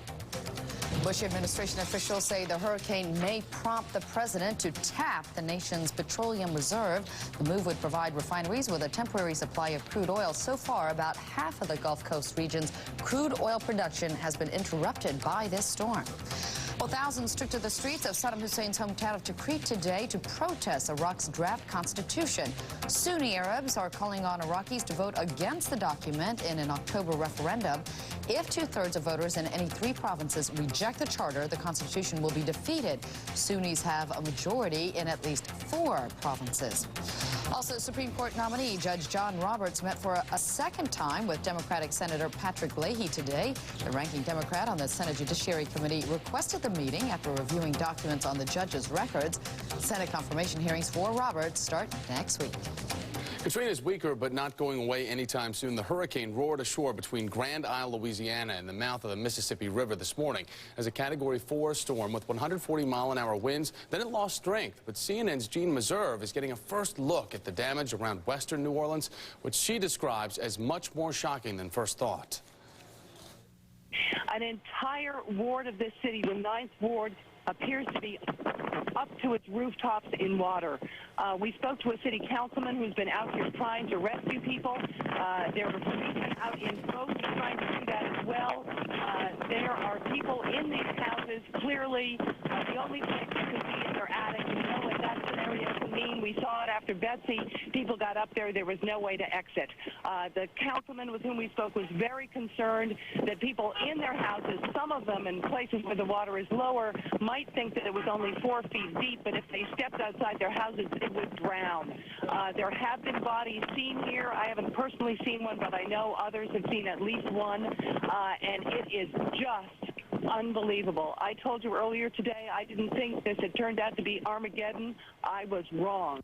Bush administration officials say the hurricane may prompt the president to tap the nation's petroleum reserve. The move would provide refineries with a temporary supply of crude oil. So far, about half of the Gulf Coast region's crude oil production has been interrupted by this storm. Well, thousands took to the streets of Saddam Hussein's hometown of Tikrit today to protest Iraq's draft constitution. Sunni Arabs are calling on Iraqis to vote against the document in an October referendum. If 2/3 of voters in any 3 provinces reject the charter, the constitution will be defeated. Sunnis have a majority in at least 4 provinces. Also, Supreme Court nominee Judge John Roberts met for a second time with Democratic Senator Patrick Leahy today. The ranking Democrat on the Senate Judiciary Committee requested the meeting after reviewing documents on the judge's records. Senate confirmation hearings for Roberts start next week. Katrina is weaker, but not going away anytime soon. The hurricane roared ashore between Grand Isle, Louisiana, and the mouth of the Mississippi River this morning as a Category 4 storm with 140-mile-an-hour winds. Then it lost strength. But CNN's Jean Meserve is getting a first look at the damage around western New Orleans, which she describes as much more shocking than first thought. An entire ward of this city, the 9th Ward, appears to be up to its rooftops in water. We spoke to a city councilman who's been out here trying to rescue people. There were policemen out in boats trying to do that as well. There are people in these houses. Clearly, the only place they could be in their attic. We know what that scenario can mean. We saw it after Betsy. People got up there. There was no way to exit. The councilman with whom we spoke was very concerned that people in their houses, some of them in places where the water is lower, might think that it was only 4 feet deep, but if they stepped outside their houses, it would drown. There have been bodies seen here. I haven't personally seen one, but I know others have seen at least one, and it is just unbelievable. I told you earlier today I didn't think this had turned out to be Armageddon. I was wrong.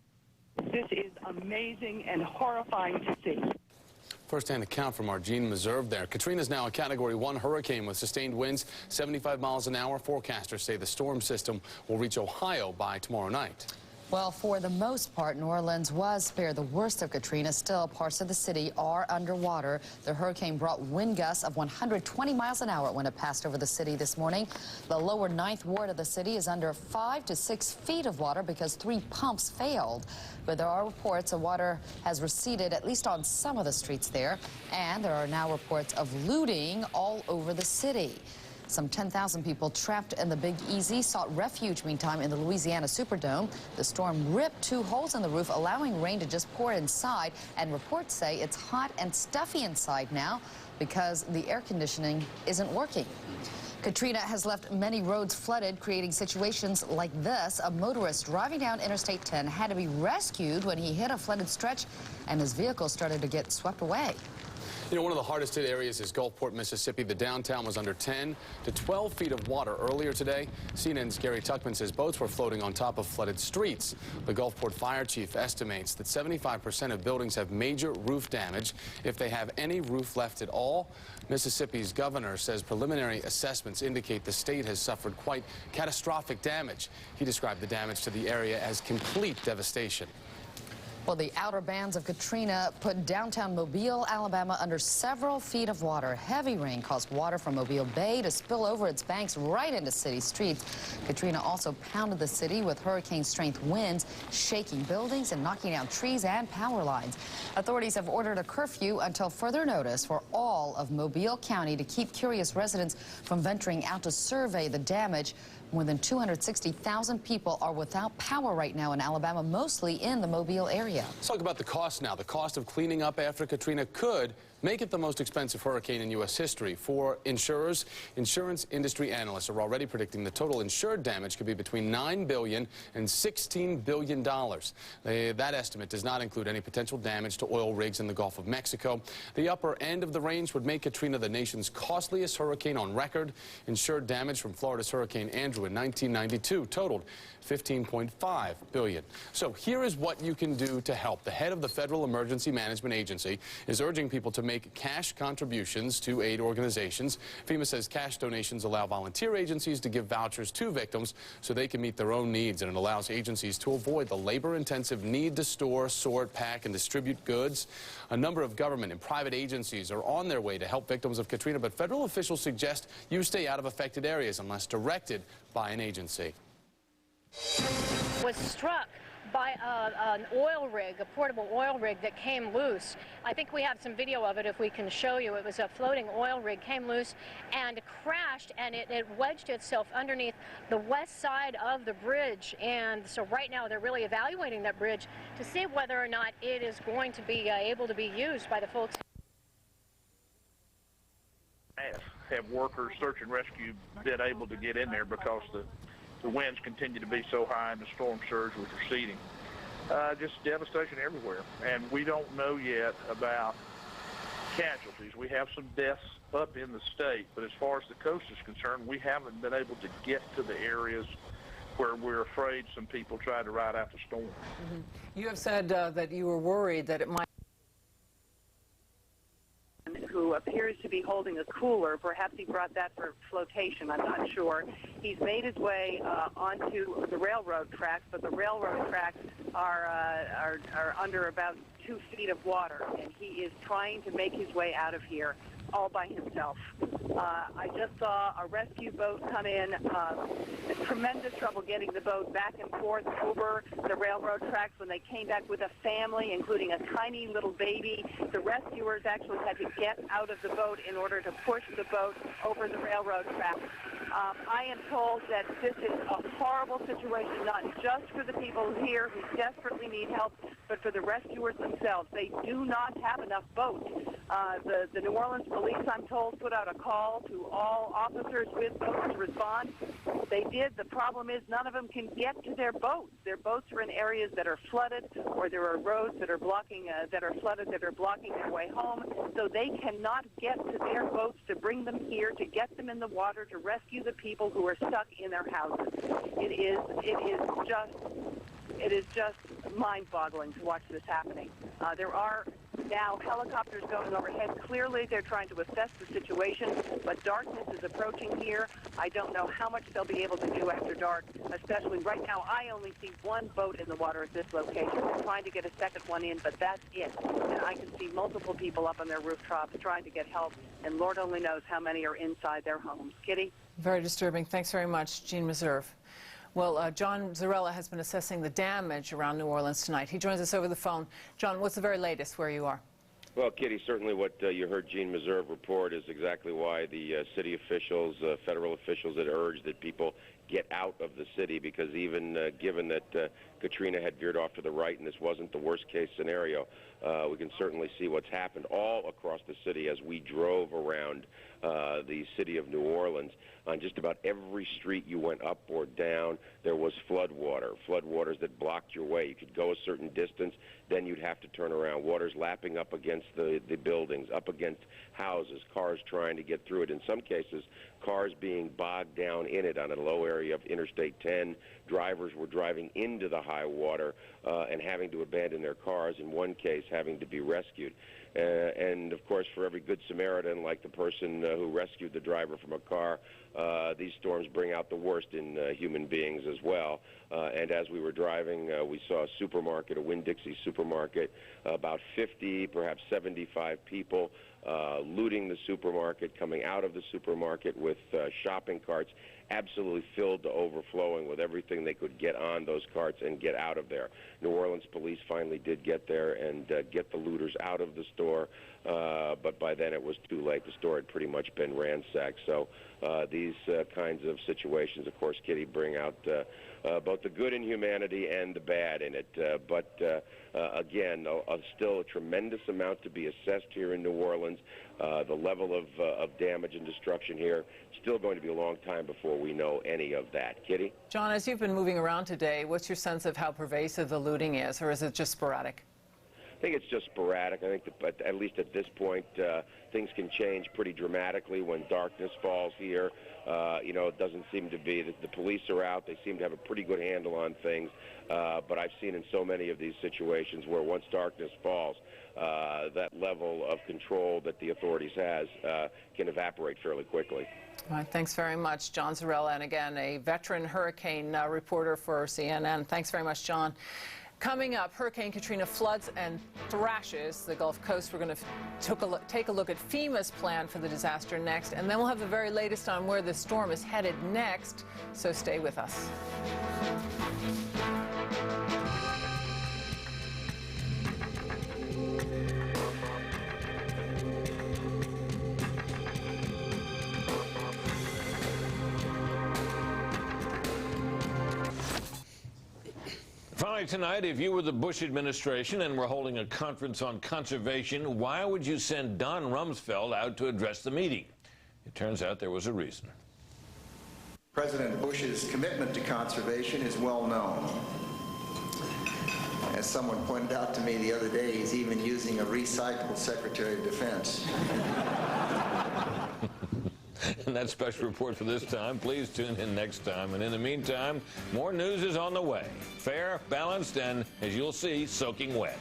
This is amazing and horrifying to see. First-hand account from our Jean Meserve there. Katrina is now a Category 1 hurricane with sustained winds 75 miles an hour. Forecasters say the storm system will reach Ohio by tomorrow night. Well, for the most part, New Orleans was spared the worst of Katrina. Still, parts of the city are underwater. The hurricane brought wind gusts of 120 miles an hour when it passed over the city this morning. The lower 9th Ward of the city is under 5 to 6 feet of water because 3 pumps failed. But there are reports the water has receded, at least on some of the streets there. And there are now reports of looting all over the city. Some 10,000 people trapped in the Big Easy sought refuge, meantime, in the Louisiana Superdome. The storm ripped 2 holes in the roof, allowing rain to just pour inside. And reports say it's hot and stuffy inside now because the air conditioning isn't working. Katrina has left many roads flooded, creating situations like this. A motorist driving down Interstate 10 had to be rescued when he hit a flooded stretch and his vehicle started to get swept away. You know, one of the hardest hit areas is Gulfport, Mississippi. The downtown was under 10 to 12 feet of water earlier today. CNN's Gary Tuckman says boats were floating on top of flooded streets. The Gulfport fire chief estimates that 75% of buildings have major roof damage, if they have any roof left at all. Mississippi's governor says preliminary assessments indicate the state has suffered quite catastrophic damage. He described the damage to the area as complete devastation. Well, the outer bands of Katrina put downtown Mobile, Alabama under several feet of water. Heavy rain caused water from Mobile Bay to spill over its banks right into city streets. Katrina also pounded the city with hurricane-strength winds, shaking buildings and knocking down trees and power lines. Authorities have ordered a curfew until further notice for all of Mobile County to keep curious residents from venturing out to survey the damage. More than 260,000 people are without power right now in Alabama, mostly in the Mobile area. Let's talk about the cost now. The cost of cleaning up after Katrina could make it the most expensive hurricane in U.S. history. For insurers, insurance industry analysts are already predicting the total insured damage could be between $9 billion and $16 billion. That estimate does not include any potential damage to oil rigs in the Gulf of Mexico. The upper end of the range would make Katrina the nation's costliest hurricane on record. Insured damage from Florida's Hurricane Andrew in 1992 totaled $15.5 billion. So here is what you can do to help. The head of the Federal Emergency Management Agency is urging people to make cash contributions to aid organizations. FEMA says cash donations allow volunteer agencies to give vouchers to victims so they can meet their own needs, and it allows agencies to avoid the labor-intensive need to store, sort, pack, and distribute goods. A number of government and private agencies are on their way to help victims of Katrina, but federal officials suggest you stay out of affected areas unless directed by an agency. Was struck by an oil rig, a portable oil rig that came loose. I think we have some video of it if we can show you. It was a floating oil rig, came loose and crashed, and it wedged itself underneath the west side of the bridge. And so right now they're really evaluating that bridge to see whether or not it is going to be able to be used by the folks. Have workers, search and rescue, been able to get in there because the winds continue to be so high and the storm surge was receding. Just devastation everywhere. And we don't know yet about casualties. We have some deaths up in the state, but as far as the coast is concerned, we haven't been able to get to the areas where we're afraid some people tried to ride out the storm. Mm-hmm. You have said that you were worried that it might... Who appears to be holding a cooler. Perhaps he brought that for flotation, I'm not sure. He's made his way onto the railroad tracks, but the railroad tracks are under about 2 feet of water, and he is trying to make his way out of here all by himself. I just saw a rescue boat come in. Tremendous trouble getting the boat back and forth over the railroad tracks. When they came back with a family, including a tiny little baby, the rescuers actually had to get out of the boat in order to push the boat over the railroad tracks. I am told that this is a horrible situation, not just for the people here who desperately need help, but for the rescuers themselves. They do not have enough boats. The New Orleans police, I'm told, put out a call to all officers with boats to respond. They did. The problem is none of them can get to their boats. Their boats are in areas that are flooded, or there are roads that are blocking, that are flooded, that are blocking their way home. So they cannot get to their boats to bring them here, to get them in the water, to rescue the people who are stuck in their houses. It is just mind-boggling to watch this happening. There are now helicopters going overhead. Clearly, they're trying to assess the situation, but darkness is approaching here. I don't know how much they'll be able to do after dark, especially right now. I only see one boat in the water at this location. We're trying to get a second one in, but that's it. And I can see multiple people up on their rooftops trying to get help, and Lord only knows how many are inside their homes. Kitty? Very disturbing. Thanks very much, Jean Meserve. Well, John Zarella has been assessing the damage around New Orleans tonight. He joins us over the phone. John, what's the very latest where you are? Well, Kitty, certainly what you heard Jean Meserve report is exactly why the city officials, federal officials had urged that people get out of the city, because even given that Katrina had veered off to the right and this wasn't the worst-case scenario, we can certainly see what's happened all across the city as we drove around the city of New Orleans. On just about every street you went up or down, there was floodwaters that blocked your way. You could go a certain distance, then you'd have to turn around. Water's lapping up against the buildings, up against houses, cars trying to get through it. In some cases, cars being bogged down in it on a low area of Interstate 10. Drivers were driving into the high water and having to abandon their cars, in one case having to be rescued. And, of course, for every good Samaritan, like the person who rescued the driver from a car, these storms bring out the worst in human beings as well. And as we were driving, we saw a supermarket, a Winn-Dixie supermarket, about 50, perhaps 75 people looting the supermarket, coming out of the supermarket with shopping carts absolutely filled to overflowing with everything they could get on those carts and get out of there. New Orleans police finally did get there and get the looters out of the store, but by then it was too late. The store had pretty much been ransacked. So these kinds of situations, of course, Kitty, bring out both the good in humanity and the bad in it. But again, still a tremendous amount to be assessed here in New Orleans. The level of damage and destruction here, still going to be a long time before we know any of that. Kitty? John, as you've been moving around today, what's your sense of how pervasive the looting is, or is it just sporadic? I think it's just sporadic. I think that, at least at this point, things can change pretty dramatically when darkness falls here. You know, it doesn't seem to be that the police are out. They seem to have a pretty good handle on things. But I've seen in so many of these situations where once darkness falls, that level of control that the authorities has can evaporate fairly quickly. All right, thanks very much, John Zarella, and again, a veteran hurricane reporter for CNN. Thanks very much, John. Coming up, Hurricane Katrina floods and thrashes the Gulf Coast. We're going to take a look at FEMA's plan for the disaster next, and then we'll have the very latest on where the storm is headed next, so stay with us. Finally tonight, if you were the Bush administration and were holding a conference on conservation, why would you send Don Rumsfeld out to address the meeting? It turns out there was a reason. President Bush's commitment to conservation is well known. As someone pointed out to me the other day, he's even using a recycled Secretary of Defense. And that's special report for this time. Please tune in next time. And in the meantime, more news is on the way. Fair, balanced, and, as you'll see, soaking wet.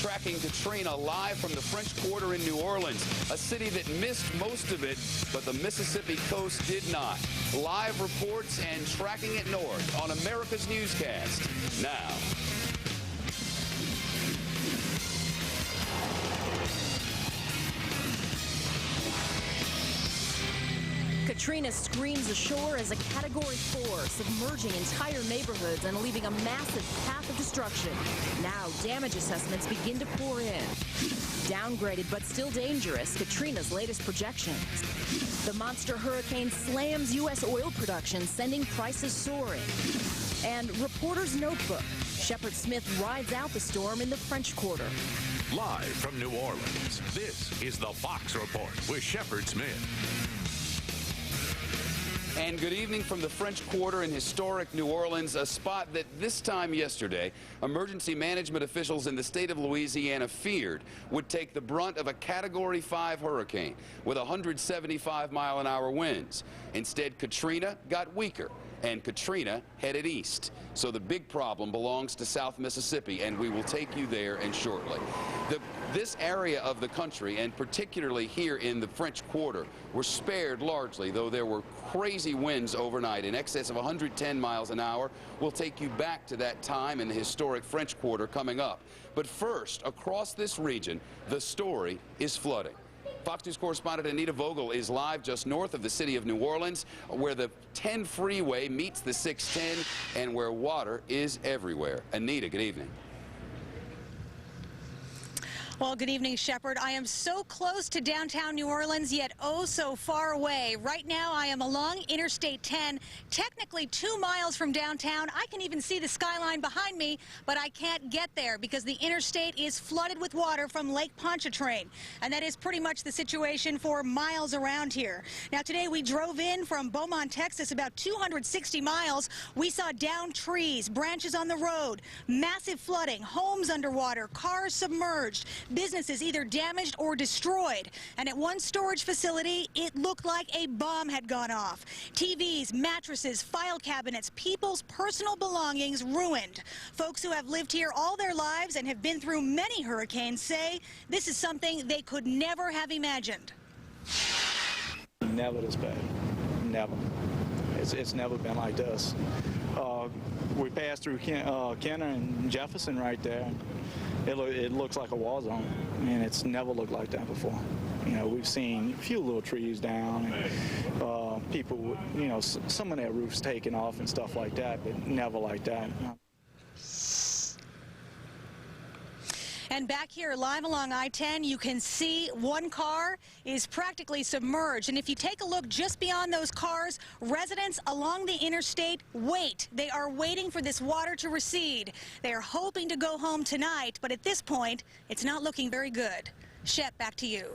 Tracking Katrina live from the French Quarter in New Orleans, a city that missed most of it, but the Mississippi coast did not. Live reports and tracking it north on America's Newscast now. Katrina screams ashore as a Category 4, submerging entire neighborhoods and leaving a massive path of destruction. Now, damage assessments begin to pour in. Downgraded but still dangerous, Katrina's latest projections. The monster hurricane slams U.S. oil production, sending prices soaring. And reporter's notebook. Shepard Smith rides out the storm in the French Quarter. Live from New Orleans, this is the Fox Report with Shepard Smith. And good evening from the French Quarter in historic New Orleans, a spot that this time yesterday, emergency management officials in the state of Louisiana feared would take the brunt of a Category 5 hurricane with 175-mile-an-hour winds. Instead, Katrina got weaker, and Katrina headed east. So the big problem belongs to South Mississippi, and we will take you there and shortly. This area of the country, and particularly here in the French Quarter, were spared largely, though there were crazy winds overnight in excess of 110 miles an hour. We'll take you back to that time in the historic French Quarter coming up. But first, across this region, the story is flooding. Fox News correspondent Anita Vogel is live just north of the city of New Orleans, where the 10 freeway meets the 610 and where water is everywhere. Anita, good evening. Well, good evening, Shepard. I am so close to downtown New Orleans, yet oh so far away. Right now, I am along Interstate 10, technically 2 miles from downtown. I can even see the skyline behind me, but I can't get there because the interstate is flooded with water from Lake Pontchartrain. And that is pretty much the situation for miles around here. Now, today we drove in from Beaumont, Texas, about 260 miles. We saw downed trees, branches on the road, massive flooding, homes underwater, cars submerged. businesses either damaged or destroyed. And at one storage facility, it looked like a bomb had gone off. TVs, mattresses, file cabinets, people's personal belongings ruined. Folks who have lived here all their lives and have been through many hurricanes say this is something they could never have imagined. Never this bad. Never. It's never been like this. We passed through Kenner and Jefferson right there. It looks like a war zone. I mean, it's never looked like that before. You know, we've seen a few little trees down, and people, you know, some of their roofs taken off and stuff like that, but never like that. And back here, live along I-10, you can see one car is practically submerged. And if you take a look just beyond those cars, residents along the interstate wait. They are waiting for this water to recede. They are hoping to go home tonight, but at this point, it's not looking very good. Shep, back to you.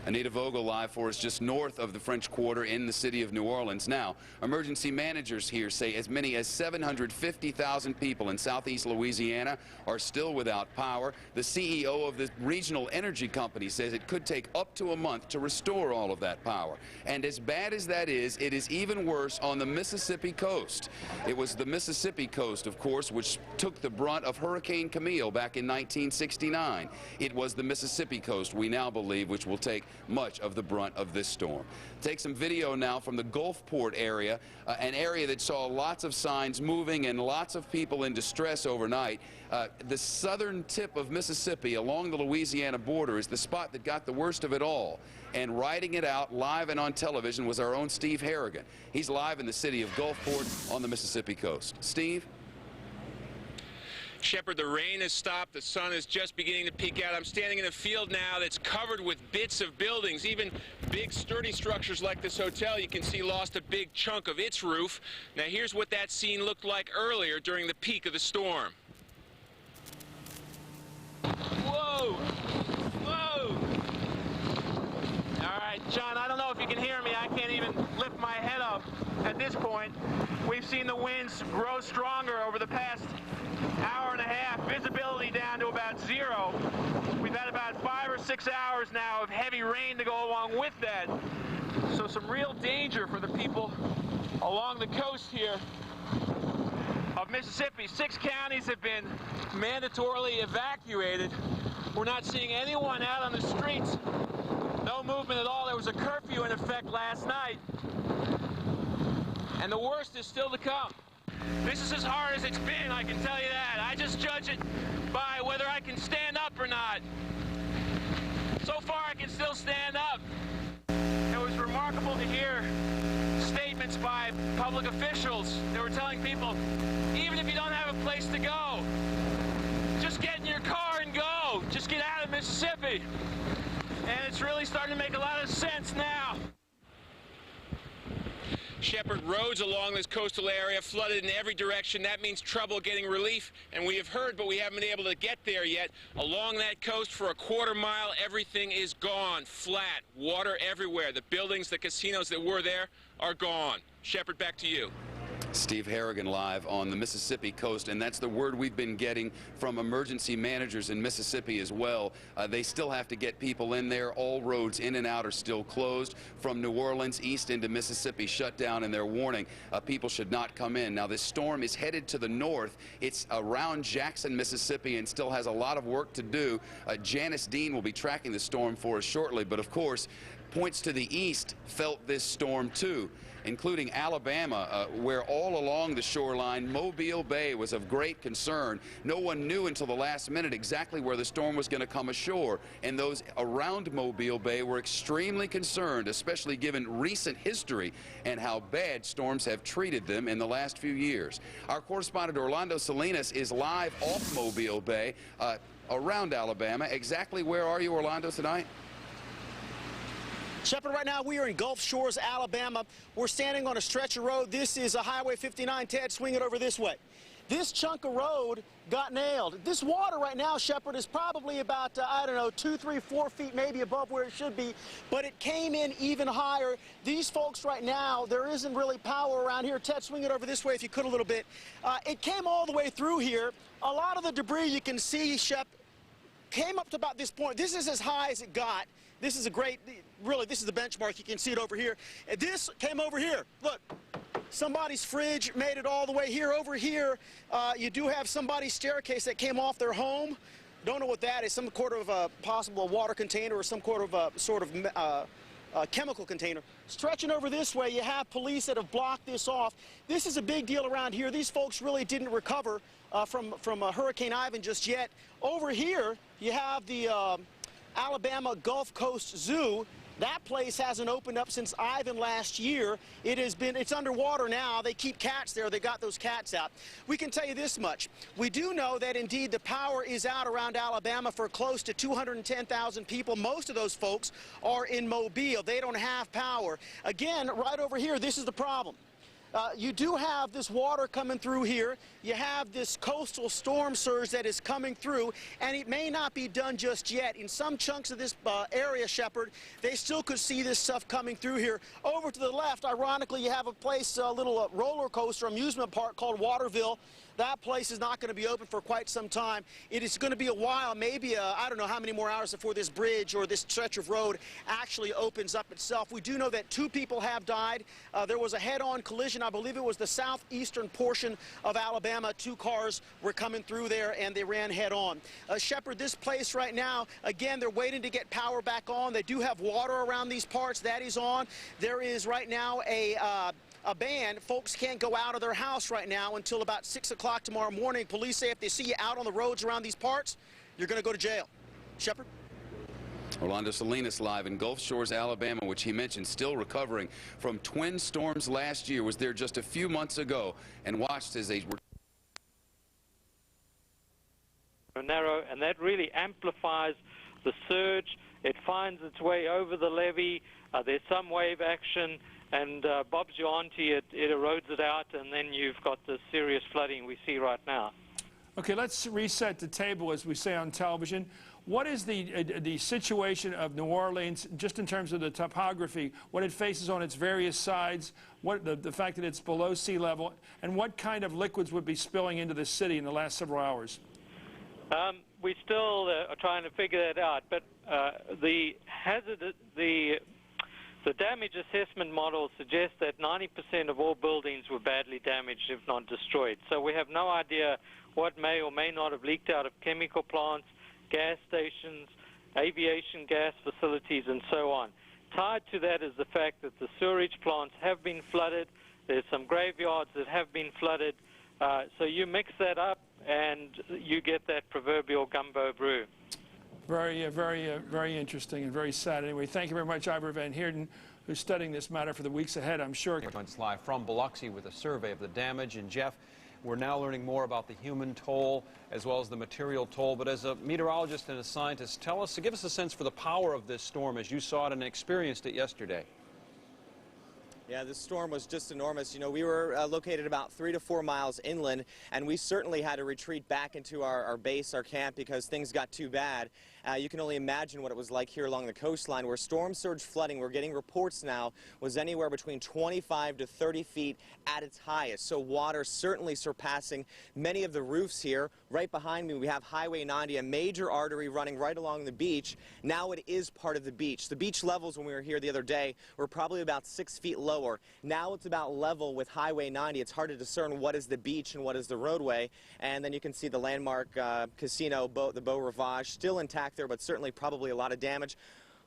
Anita Vogel live for us just north of the French Quarter in the city of New Orleans. Now, emergency managers here say as many as 750,000 people in southeast Louisiana are still without power. The CEO of the regional energy company says it could take up to a month to restore all of that power. And as bad as that is, it is even worse on the Mississippi coast. It was the Mississippi coast, of course, which took the brunt of Hurricane Camille back in 1969. It was the Mississippi coast, we now believe, which will take much of the brunt of this storm. Take some video now from the Gulfport area, an area that saw lots of signs moving and lots of people in distress overnight. The southern tip of Mississippi along the Louisiana border is the spot that got the worst of it all. And riding it out live and on television was our own Steve Harrigan. He's live in the city of Gulfport on the Mississippi coast. Steve? Shepard, the rain has stopped. The sun is just beginning to peek out. I'm standing in a field now that's covered with bits of buildings. Even big, sturdy structures like this hotel, you can see, lost a big chunk of its roof. Now, here's what that scene looked like earlier during the peak of the storm. Whoa! Whoa! All right, John, I don't know if you can hear me. I can't even lift my head up at this point. We've seen the winds grow stronger over the past hour and a half, visibility down to about 0. We've had about 5 or 6 hours now of heavy rain to go along with that. So some real danger for the people along the coast here of Mississippi. 6 counties have been mandatorily evacuated. We're not seeing anyone out on the streets. No movement at all. There was a curfew in effect last night. And the worst is still to come. This is as hard as it's been, I can tell you that. I just judge it by whether I can stand up or not. So far, I can still stand up. It was remarkable to hear statements by public officials. They were telling people, even if you don't have a place to go, just get in your car and go. Just get out of Mississippi. And it's really starting to make a lot of sense now. Shepard, roads along this coastal area flooded in every direction. That means trouble getting relief, and we have heard, but we haven't been able to get there yet. Along that coast for a quarter mile, everything is gone, flat, water everywhere. The buildings, the casinos that were there are gone. Shepard, back to you. Steve Harrigan live on the Mississippi coast, and that's the word we've been getting from emergency managers in Mississippi as well. They still have to get people in there. All roads in and out are still closed. From New Orleans east into Mississippi, shut down, and they're warning people should not come in. Now, this storm is headed to the north. It's around Jackson, Mississippi, and still has a lot of work to do. Janice Dean will be tracking the storm for us shortly, but of course, points to the east felt this storm too, including Alabama, where all along the shoreline, Mobile Bay was of great concern. No one knew until the last minute exactly where the storm was going to come ashore, and those around Mobile Bay were extremely concerned, especially given recent history and how bad storms have treated them in the last few years. Our correspondent Orlando Salinas is live off Mobile Bay, around Alabama. Exactly where are you, Orlando, tonight? Shepard, right now we are in Gulf Shores, Alabama. We're standing on a stretch of road. This is a Highway 59. Ted, swing it over this way. This chunk of road got nailed. This water right now, Shepard, is probably about, I don't know, 2, 3, 4 feet maybe above where it should be, but it came in even higher. These folks right now, there isn't really power around here. Ted, swing it over this way if you could a little bit. It came all the way through here. A lot of the debris you can see, Shep, came up to about this point. This is as high as it got. This is a great, really, this is the benchmark. You can see it over here. And this came over here. Look, somebody's fridge made it all the way here. Over here, you do have somebody's staircase that came off their home. Don't know what that is. Some sort of possible water container or some sort of chemical container. Stretching over this way, you have police that have blocked this off. This is a big deal around here. These folks really didn't recover from Hurricane Ivan just yet. Over here, you have the Alabama Gulf Coast Zoo. That place hasn't opened up since Ivan last year. It's underwater now. They keep cats there. They got those cats out. We can tell you this much. We do know that indeed the power is out around Alabama for close to 210,000 people. Most of those folks are in Mobile. They don't have power. Again, right over here, this is the problem. You do have this water coming through here. You have this coastal storm surge that is coming through, and it may not be done just yet. In some chunks of this area, Shepard, they still could see this stuff coming through here. Over to the left, ironically, you have a place, a little roller coaster amusement park called Waterville. That place is not going to be open for quite some time. It is going to be a while, maybe I don't know how many more hours before this bridge or this stretch of road actually opens up itself. We do know that 2 people have died. There was a head-on collision. I believe it was the southeastern portion of Alabama. 2 cars were coming through there, and they ran head-on. Shepard, this place right now, again, they're waiting to get power back on. They do have water around these parts. That is on. There is right now a ban. Folks can't go out of their house right now until about 6 o'clock tomorrow morning. Police say if they see you out on the roads around these parts, you're going to go to jail. Shepard? Orlando Salinas live in Gulf Shores, Alabama, which he mentioned still recovering from twin storms last year. Was there just a few months ago and watched as they were narrow, and that really amplifies the surge. It finds its way over the levee. There's some wave action, and bobs you onto it, it erodes it out, and then you've got the serious flooding we see right now. Okay, let's reset the table, as we say on television. What is the situation of New Orleans, just in terms of the topography, what it faces on its various sides, what the fact that it's below sea level, and what kind of liquids would be spilling into the city in the last several hours? We still are trying to figure that out, but the damage assessment model suggests that 90% of all buildings were badly damaged, if not destroyed. So we have no idea what may or may not have leaked out of chemical plants, gas stations, aviation gas facilities, and so on. Tied to that is the fact that the sewerage plants have been flooded. There's some graveyards that have been flooded. So you mix that up, and you get that proverbial gumbo brew. Very interesting and very sad. Anyway, thank you very much, Ivor Van Heerden, who's studying this matter for the weeks ahead, I'm sure. Live from Biloxi with a survey of the damage. And Jeff, we're now learning more about the human toll as well as the material toll. But as a meteorologist and a scientist, give us a sense for the power of this storm as you saw it and experienced it yesterday. Yeah, this storm was just enormous. You know, we were located about 3 to 4 miles inland, and we certainly had to retreat back into our base, our camp, because things got too bad. You can only imagine what it was like here along the coastline, where storm surge flooding, we're getting reports now, was anywhere between 25 to 30 feet at its highest. So water certainly surpassing many of the roofs here. Right behind me, we have Highway 90, a major artery running right along the beach. Now it is part of the beach. The beach levels when we were here the other day were probably about 6 feet lower. Now it's about level with Highway 90. It's hard to discern what is the beach and what is the roadway. And then you can see the landmark casino, the Beau Rivage, still intact there, but certainly probably a lot of damage.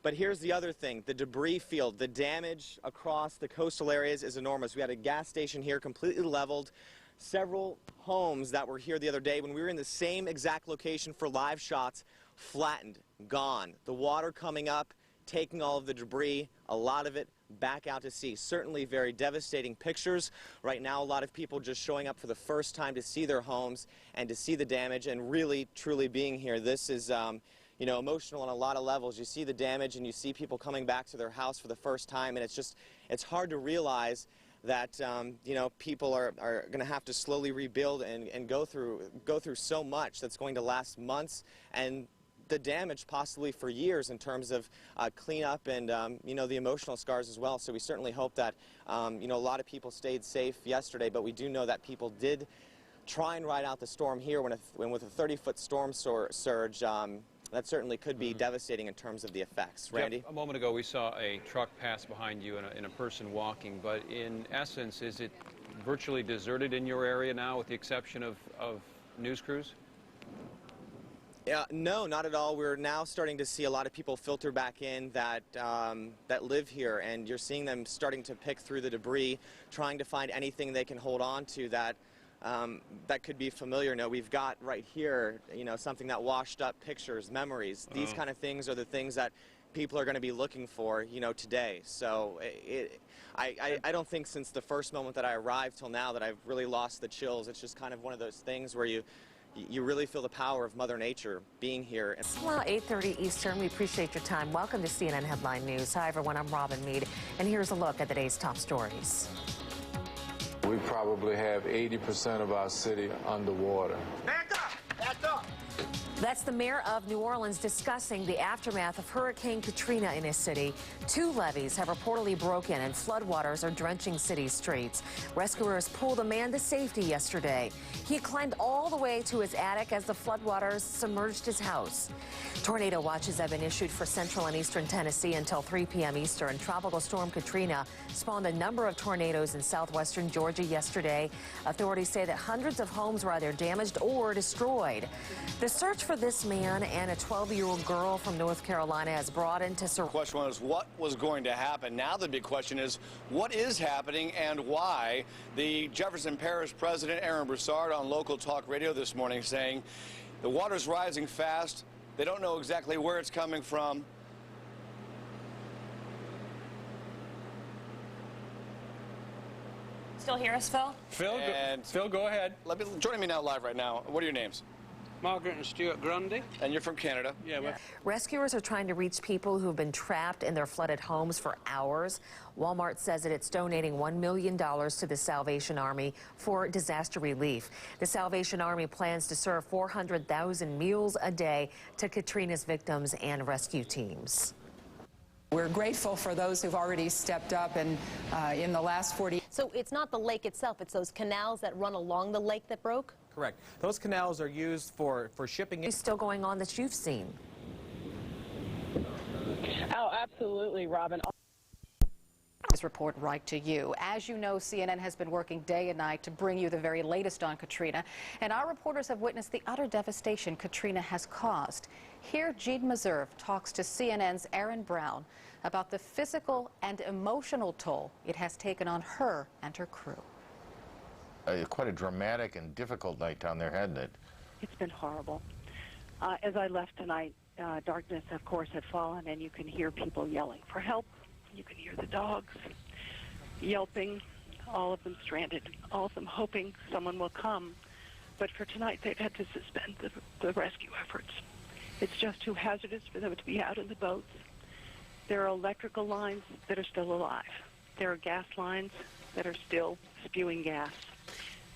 But here's the other thing, the debris field, the damage across the coastal areas is enormous. We had a gas station here completely leveled. Several homes that were here the other day when we were in the same exact location for live shots, flattened, gone. The water coming up, taking all of the debris, a lot of it back out to sea. Certainly very devastating pictures. Right now, a lot of people just showing up for the first time to see their homes and to see the damage and really, truly being here. This is, you know, emotional on a lot of levels. You see the damage and you see people coming back to their house for the first time, and it's hard to realize that, you know, people are going to have to slowly rebuild and go through so much that's going to last months, and the damage possibly for years in terms of cleanup and, you know, the emotional scars as well. So we certainly hope that, you know, a lot of people stayed safe yesterday, but we do know that people did try and ride out the storm here when with a 30-foot storm surge. that certainly could be devastating in terms of the effects. Randy? Jeff, a moment ago we saw a truck pass behind you and a person walking, but in essence, is it virtually deserted in your area now with the exception of news crews? Yeah, no, not at all. We're now starting to see a lot of people filter back in that that live here, and you're seeing them starting to pick through the debris, trying to find anything they can hold on to that that could be familiar. No, we've got right here, you know, something that washed up pictures, memories. These kind of things are the things that people are going to be looking for, you know, today. So I don't think since the first moment that I arrived till now that I've really lost the chills. It's just kind of one of those things where you really feel the power of Mother Nature being here. Well, 8:30 Eastern, we appreciate your time. Welcome to CNN Headline News. Hi, everyone, I'm Robin Meade, and here's a look at the day's top stories. We probably have 80% of our city underwater. Back up! Back up! That's the mayor of New Orleans discussing the aftermath of Hurricane Katrina in his city. 2 levees have reportedly broken and floodwaters are drenching city streets. Rescuers pulled a man to safety yesterday. He climbed all the way to his attic as the floodwaters submerged his house. Tornado watches have been issued for central and eastern Tennessee until 3 p.m. Eastern. Tropical storm Katrina spawned a number of tornadoes in southwestern Georgia yesterday. Authorities say that hundreds of homes were either damaged or destroyed. The search for this man and a 12-year-old girl from North Carolina has broadened to The question was what was going to happen. Now the big question is what is happening and why. The Jefferson Parish President, Aaron Broussard, on local talk radio this morning saying the water's rising fast. They don't know exactly where it's coming from. Still hear us, Phil? Phil, go ahead. Joining me now live right now. What are your names? Margaret and Stuart Grundy. And you're from Canada? Yeah. Rescuers are trying to reach people who have been trapped in their flooded homes for hours. Walmart says that it's donating $1 million to the Salvation Army for disaster relief. The Salvation Army plans to serve 400,000 meals a day to Katrina's victims and rescue teams. We're grateful for those who've already stepped up, and in the last 40... So it's not the lake itself, it's those canals that run along the lake that broke? Correct. Those canals are used for shipping. It's still going on that you've seen. Oh, absolutely, Robin. This report right to you. As you know, CNN has been working day and night to bring you the very latest on Katrina, and our reporters have witnessed the utter devastation Katrina has caused. Here, Jean Meserve talks to CNN's Aaron Brown about the physical and emotional toll it has taken on her and her crew. Quite a dramatic and difficult night down there, hadn't it? It's been horrible. As I left tonight, darkness, of course, had fallen, and you can hear people yelling for help. You can hear the dogs yelping, all of them stranded, all of them hoping someone will come. But for tonight, they've had to suspend the rescue efforts. It's just too hazardous for them to be out in the boats. There are electrical lines that are still alive. There are gas lines that are still spewing gas.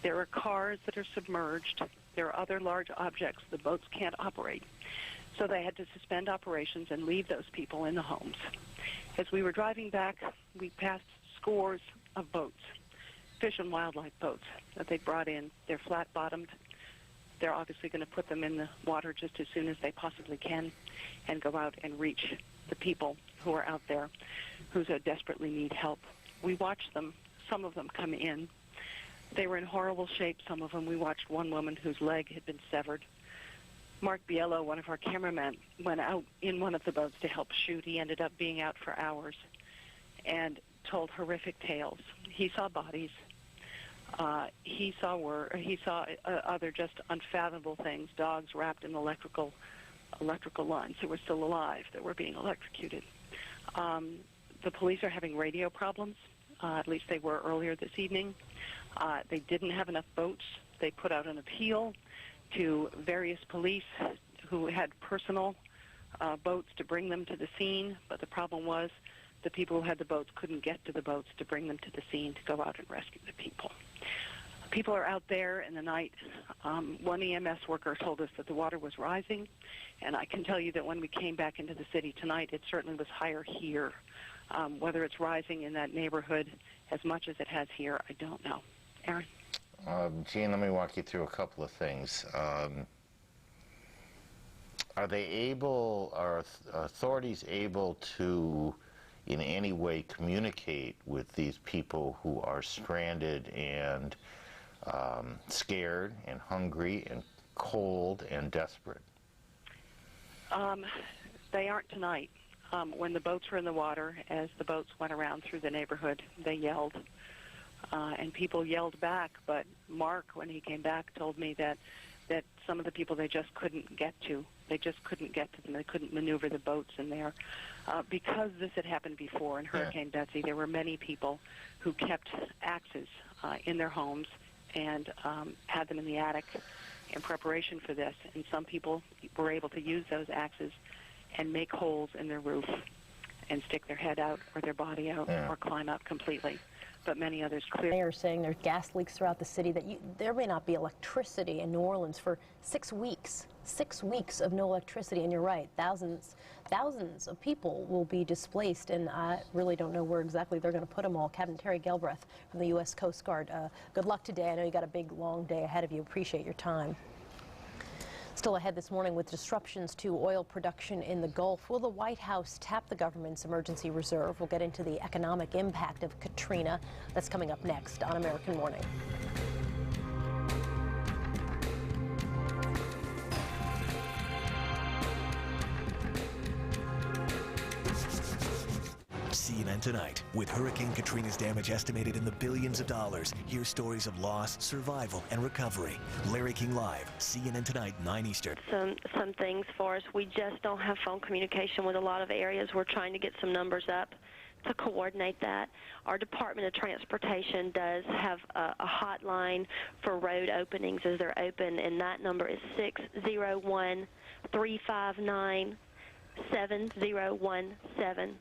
There are cars that are submerged. There are other large objects the boats can't operate. So they had to suspend operations and leave those people in the homes. As we were driving back, we passed scores of boats, fish and wildlife boats that they brought in. They're flat-bottomed. They're obviously going to put them in the water just as soon as they possibly can and go out and reach the people who are out there who so desperately need help. We watched them, some of them come in. They were in horrible shape, some of them. We watched one woman whose leg had been severed. Mark Biello, one of our cameramen, went out in one of the boats to help shoot. He ended up being out for hours and told horrific tales. He saw bodies. He saw other just unfathomable things, dogs wrapped in electrical lines that were still alive, that were being electrocuted. The police are having radio problems. At least they were earlier this evening. They didn't have enough boats. They put out an appeal to various police who had personal boats to bring them to the scene, but the problem was the people who had the boats couldn't get to the boats to bring them to the scene to go out and rescue the people. People are out there in the night. One EMS worker told us that the water was rising, and I can tell you that when we came back into the city tonight, it certainly was higher here. Whether it's rising in that neighborhood as much as it has here, I don't know. Aaron? Gene, let me walk you through a couple of things. Are they able, are authorities able to in any way communicate with these people who are stranded and scared and hungry and cold and desperate? They aren't tonight. When the boats were in the water, as the boats went around through the neighborhood, they yelled. And people yelled back, but Mark, when he came back, told me that some of the people they just couldn't get to. They just couldn't get to them. They couldn't maneuver the boats in there. Because this had happened before in Hurricane Betsy, there were many people who kept axes in their homes and had them in the attic in preparation for this. And some people were able to use those axes and make holes in their roof and stick their head out or their body out or climb out completely. But many others clearly are saying there's gas leaks throughout the city, that there may not be electricity in New Orleans for 6 weeks. 6 weeks of no electricity, and you're right, thousands of people will be displaced, and I really don't know where exactly they're going to put them all. Captain Terry Galbraith from the U.S. Coast Guard, good luck today. I know you got a big, long day ahead of you. Appreciate your time. Still ahead this morning with disruptions to oil production in the Gulf. Will the White House tap the government's emergency reserve? We'll get into the economic impact of Katrina. That's coming up next on American Morning. CNN Tonight. With Hurricane Katrina's damage estimated in the billions of dollars, hear stories of loss, survival, and recovery. Larry King Live, CNN Tonight, 9 Eastern. Some things for us. We just don't have phone communication with a lot of areas. We're trying to get some numbers up to coordinate that. Our Department of Transportation does have a hotline for road openings as they're open, and that number is 601-359-7017.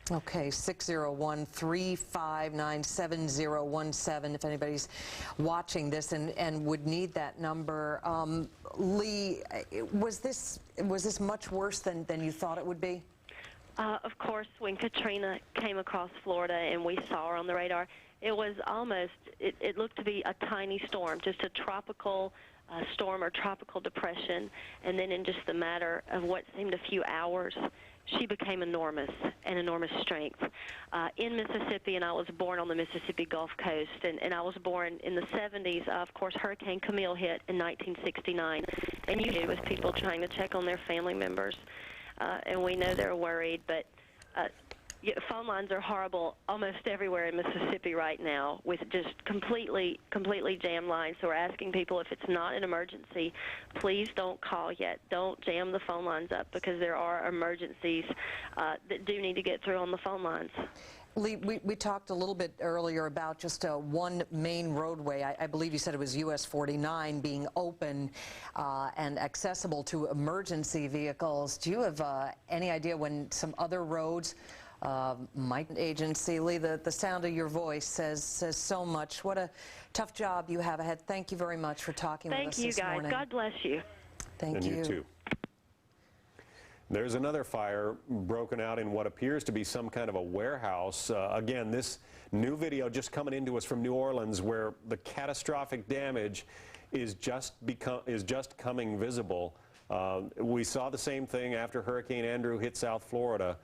Okay, 601-359-7017 if anybody's watching this and would need that number. Lee, was this much worse than you thought it would be? Of course, when Katrina came across Florida and we saw her on the radar, it was almost, it looked to be a tiny storm, just a tropical storm or tropical depression, and then in just the matter of what seemed a few hours, she became enormous and enormous strength. In Mississippi, and I was born on the Mississippi Gulf Coast, and I was born in the 70s. Of course, Hurricane Camille hit in 1969, and you did with people trying to check on their family members, and we know they're worried, but phone lines are horrible almost everywhere in Mississippi right now, with just completely jammed lines. So we're asking people, if it's not an emergency, please don't call yet. Don't jam the phone lines up, because there are emergencies that do need to get through on the phone lines. Lee, we talked a little bit earlier about just one main roadway. I believe you said it was US 49 being open and accessible to emergency vehicles. Do you have any idea when some other roads might agency? Lee, the sound of your voice says so much. What a tough job you have ahead. Thank you very much for talking with us this morning. Thank you, guys. God bless you. Thank you. And you too. There's another fire broken out in what appears to be some kind of a warehouse. Again, this new video just coming into us from New Orleans, where the catastrophic damage is just coming visible. We saw the same thing after Hurricane Andrew hit South Florida.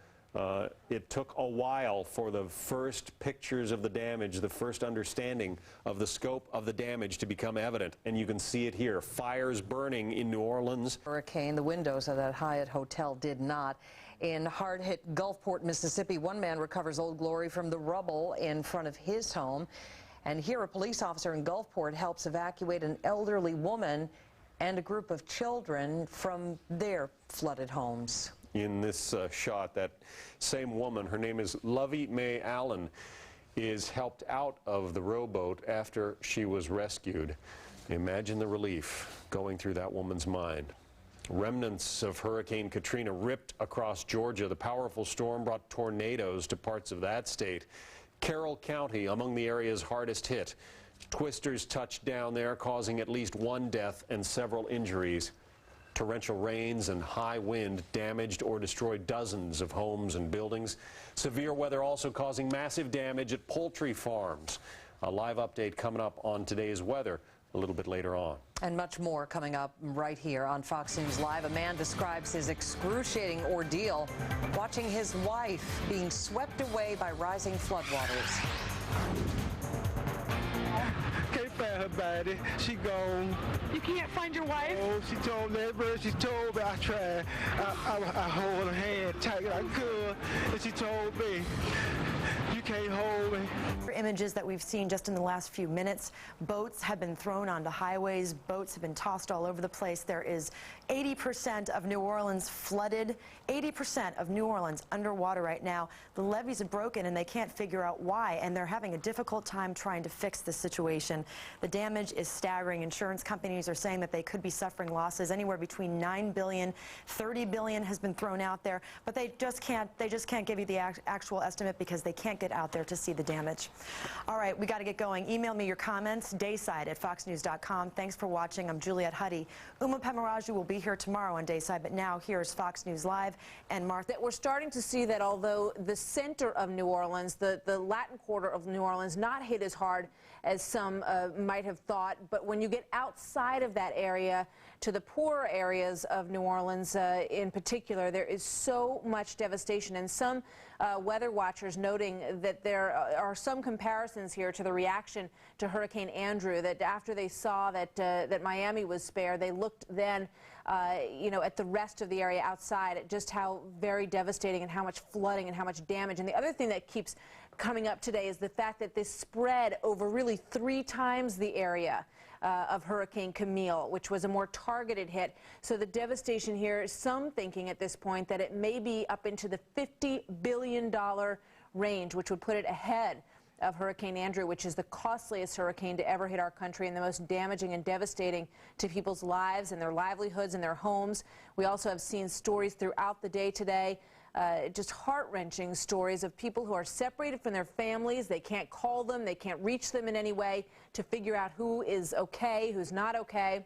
It took a while for the first pictures of the damage, the first understanding of the scope of the damage to become evident, and you can see it here. Fires burning in New Orleans. Hurricane, the windows of that Hyatt hotel did not. In hard-hit Gulfport, Mississippi, one man recovers Old Glory from the rubble in front of his home. And here a police officer in Gulfport helps evacuate an elderly woman and a group of children from their flooded homes. In this shot, that same woman, her name is Levee Mae Allen, is helped out of the rowboat after she was rescued. Imagine the relief going through that woman's mind. Remnants of Hurricane Katrina ripped across Georgia. The powerful storm brought tornadoes to parts of that state. Carroll County among the areas hardest hit. Twisters touched down there, causing at least one death and several injuries. Torrential rains and high wind damaged or destroyed dozens of homes and buildings. Severe weather also causing massive damage at poultry farms. A live update coming up on today's weather a little bit later on. And much more coming up right here on Fox News Live. A man describes his excruciating ordeal watching his wife being swept away by rising floodwaters. Can't find her body. She gone. You can't find your wife? Oh, she told me, everybody she told me. I tried. I hold her hand tight as I could, and she told me, you can't hold me. Images that we've seen just in the last few minutes. Boats have been thrown onto highways. Boats have been tossed all over the place. There is 80% of New Orleans flooded. 80% of New Orleans underwater right now. The levees are broken and they can't figure out why, and they're having a difficult time trying to fix the situation. The damage is staggering. Insurance companies are saying that they could be suffering losses anywhere between $9 billion, $30 billion has been thrown out there, but they just can't give you the actual estimate because they can't get out there to see the damage. All right, we got to get going. Email me your comments, dayside@foxnews.com. Thanks for watching. I'm Juliette Huddy. Uma Pemaraju will be here tomorrow on Dayside, but now here's Fox News Live and Martha. We're starting to see that although the center of New Orleans, the Latin quarter of New Orleans, not hit as hard as some might have thought, but when you get outside of that area to the poorer areas of New Orleans in particular, there is so much devastation, and some weather watchers noting that there are some comparisons here to the reaction to Hurricane Andrew, that after they saw that Miami was spared, they looked then at the rest of the area outside, at just how very devastating and how much flooding and how much damage. And the other thing that keeps coming up today is the fact that this spread over really 3 times the area of Hurricane Camille, which was a more targeted hit. So the devastation here, some thinking at this point that it may be up into the $50 billion range, which would put it ahead of Hurricane Andrew, which is the costliest hurricane to ever hit our country and the most damaging and devastating to people's lives and their livelihoods and their homes. We also have seen stories throughout the day today, just heart-wrenching stories of people who are separated from their families. They can't call them, they can't reach them in any way to figure out who is okay, who's not okay.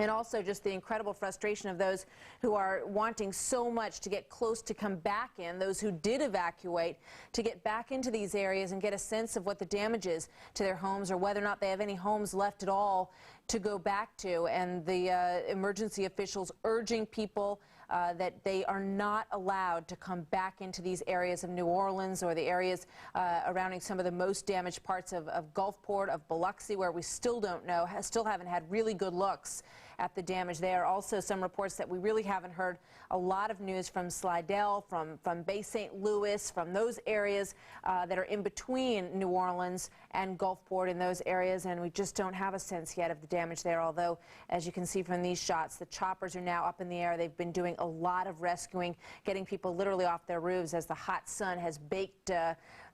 And also just the incredible frustration of those who are wanting so much to get close to come back in, those who did evacuate, to get back into these areas and get a sense of what the damage is to their homes or whether or not they have any homes left at all to go back to. And the emergency officials urging people that they are not allowed to come back into these areas of New Orleans or the areas surrounding some of the most damaged parts of Gulfport, of Biloxi, where we still don't know, still haven't had really good looks at the damage there. Also some reports that we really haven't heard a lot of news from Slidell, from Bay St. Louis, from those areas that are in between New Orleans and Gulfport, in those areas, and we just don't have a sense yet of the damage there, although as you can see from these shots, the choppers are now up in the air. They've been doing a lot of rescuing, getting people literally off their roofs as the hot sun has baked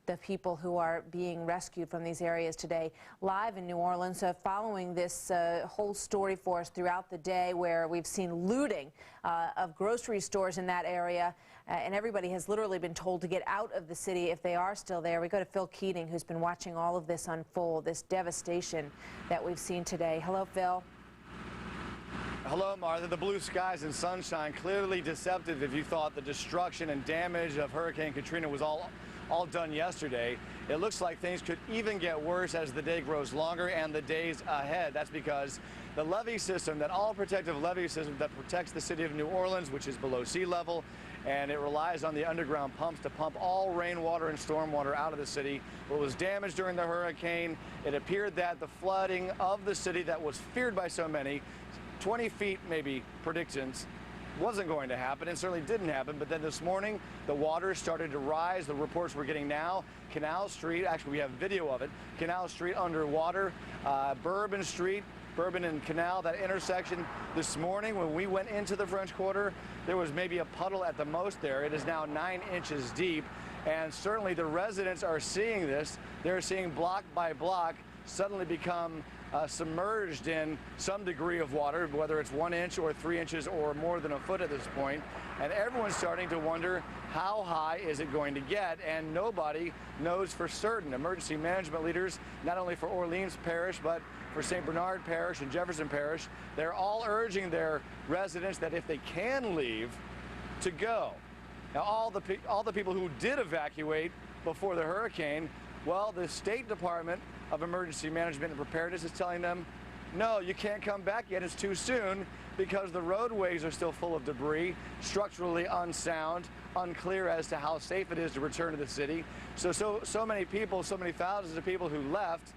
the people who are being rescued from these areas today. Live in New Orleans, following this whole story for us throughout the day, where we've seen looting of grocery stores in that area, and everybody has literally been told to get out of the city if they are still there. We go to Phil Keating, who's been watching all of this unfold, this devastation that we've seen today. Hello, Phil. Hello, Martha. The blue skies and sunshine, clearly deceptive if you thought the destruction and damage of Hurricane Katrina was all done yesterday. It looks like things could even get worse as the day grows longer and the days ahead. That's because the levee system, that all-protective levee system that protects the city of New Orleans, which is below sea level, and it relies on the underground pumps to pump all rainwater and stormwater out of the city. What was damaged during the hurricane, it appeared that the flooding of the city that was feared by so many, 20 feet maybe predictions, wasn't going to happen, and certainly didn't happen. But then this morning, the water started to rise. The reports we're getting now, Canal Street, actually we have video of it, Canal Street underwater, Bourbon Street, Bourbon and Canal, that intersection. This morning when we went into the French Quarter, there was maybe a puddle at the most there. It is now 9 inches deep, and certainly the residents are seeing this. They're seeing block by block suddenly become submerged in some degree of water, whether it's 1 inch or 3 inches or more than a foot at this point. And everyone's starting to wonder, how high is it going to get? And nobody knows for certain. Emergency management leaders, not only for Orleans Parish, but for St. Bernard Parish and Jefferson Parish, they're all urging their residents that if they can leave, to go. Now, all the people who did evacuate before the hurricane, well, the State Department of Emergency Management and Preparedness is telling them no, you can't come back yet. It's too soon because the roadways are still full of debris, structurally unsound, unclear as to how safe it is to return to the city. So many people, so many thousands of people who left,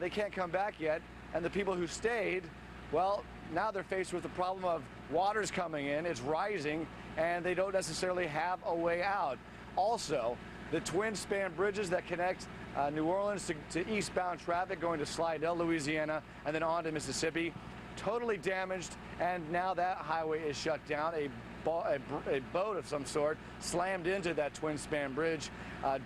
they can't come back yet. And the people who stayed, well, now they're faced with the problem of water's coming in, it's rising, and they don't necessarily have a way out. Also, the twin span bridges that connect New Orleans to eastbound traffic going to Slidell, Louisiana, and then on to Mississippi, totally damaged, and now that highway is shut down. A boat of some sort slammed into that twin span bridge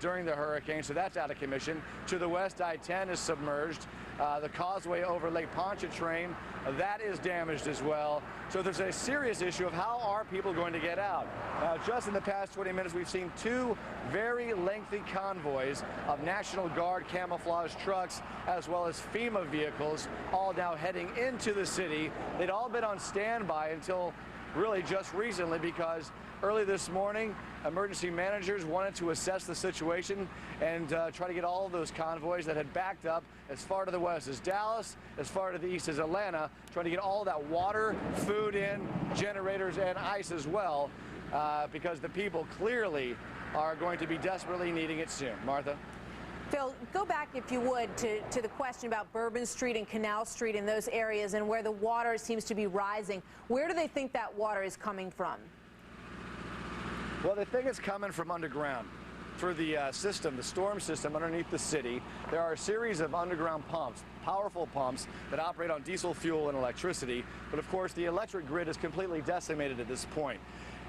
during the hurricane, so that's out of commission. To the west, I-10 is submerged. The causeway over Lake Pontchartrain, that is damaged as well. So there's a serious issue of how are people going to get out. Now, just in the past 20 minutes, we've seen two very lengthy convoys of National Guard camouflage trucks as well as FEMA vehicles all now heading into the city. They'd all been on standby until really just recently because early this morning, emergency managers wanted to assess the situation and try to get all of those convoys that had backed up as far to the west as Dallas, as far to the east as Atlanta, trying to get all that water, food in, generators, and ice as well, because the people clearly are going to be desperately needing it soon. Martha? Phil, go back, if you would, to the question about Bourbon Street and Canal Street in those areas and where the water seems to be rising. Where do they think that water is coming from? Well, they think it's coming from underground. Through the system, the storm system underneath the city, there are a series of underground pumps, powerful pumps that operate on diesel fuel and electricity. But of course, the electric grid is completely decimated at this point.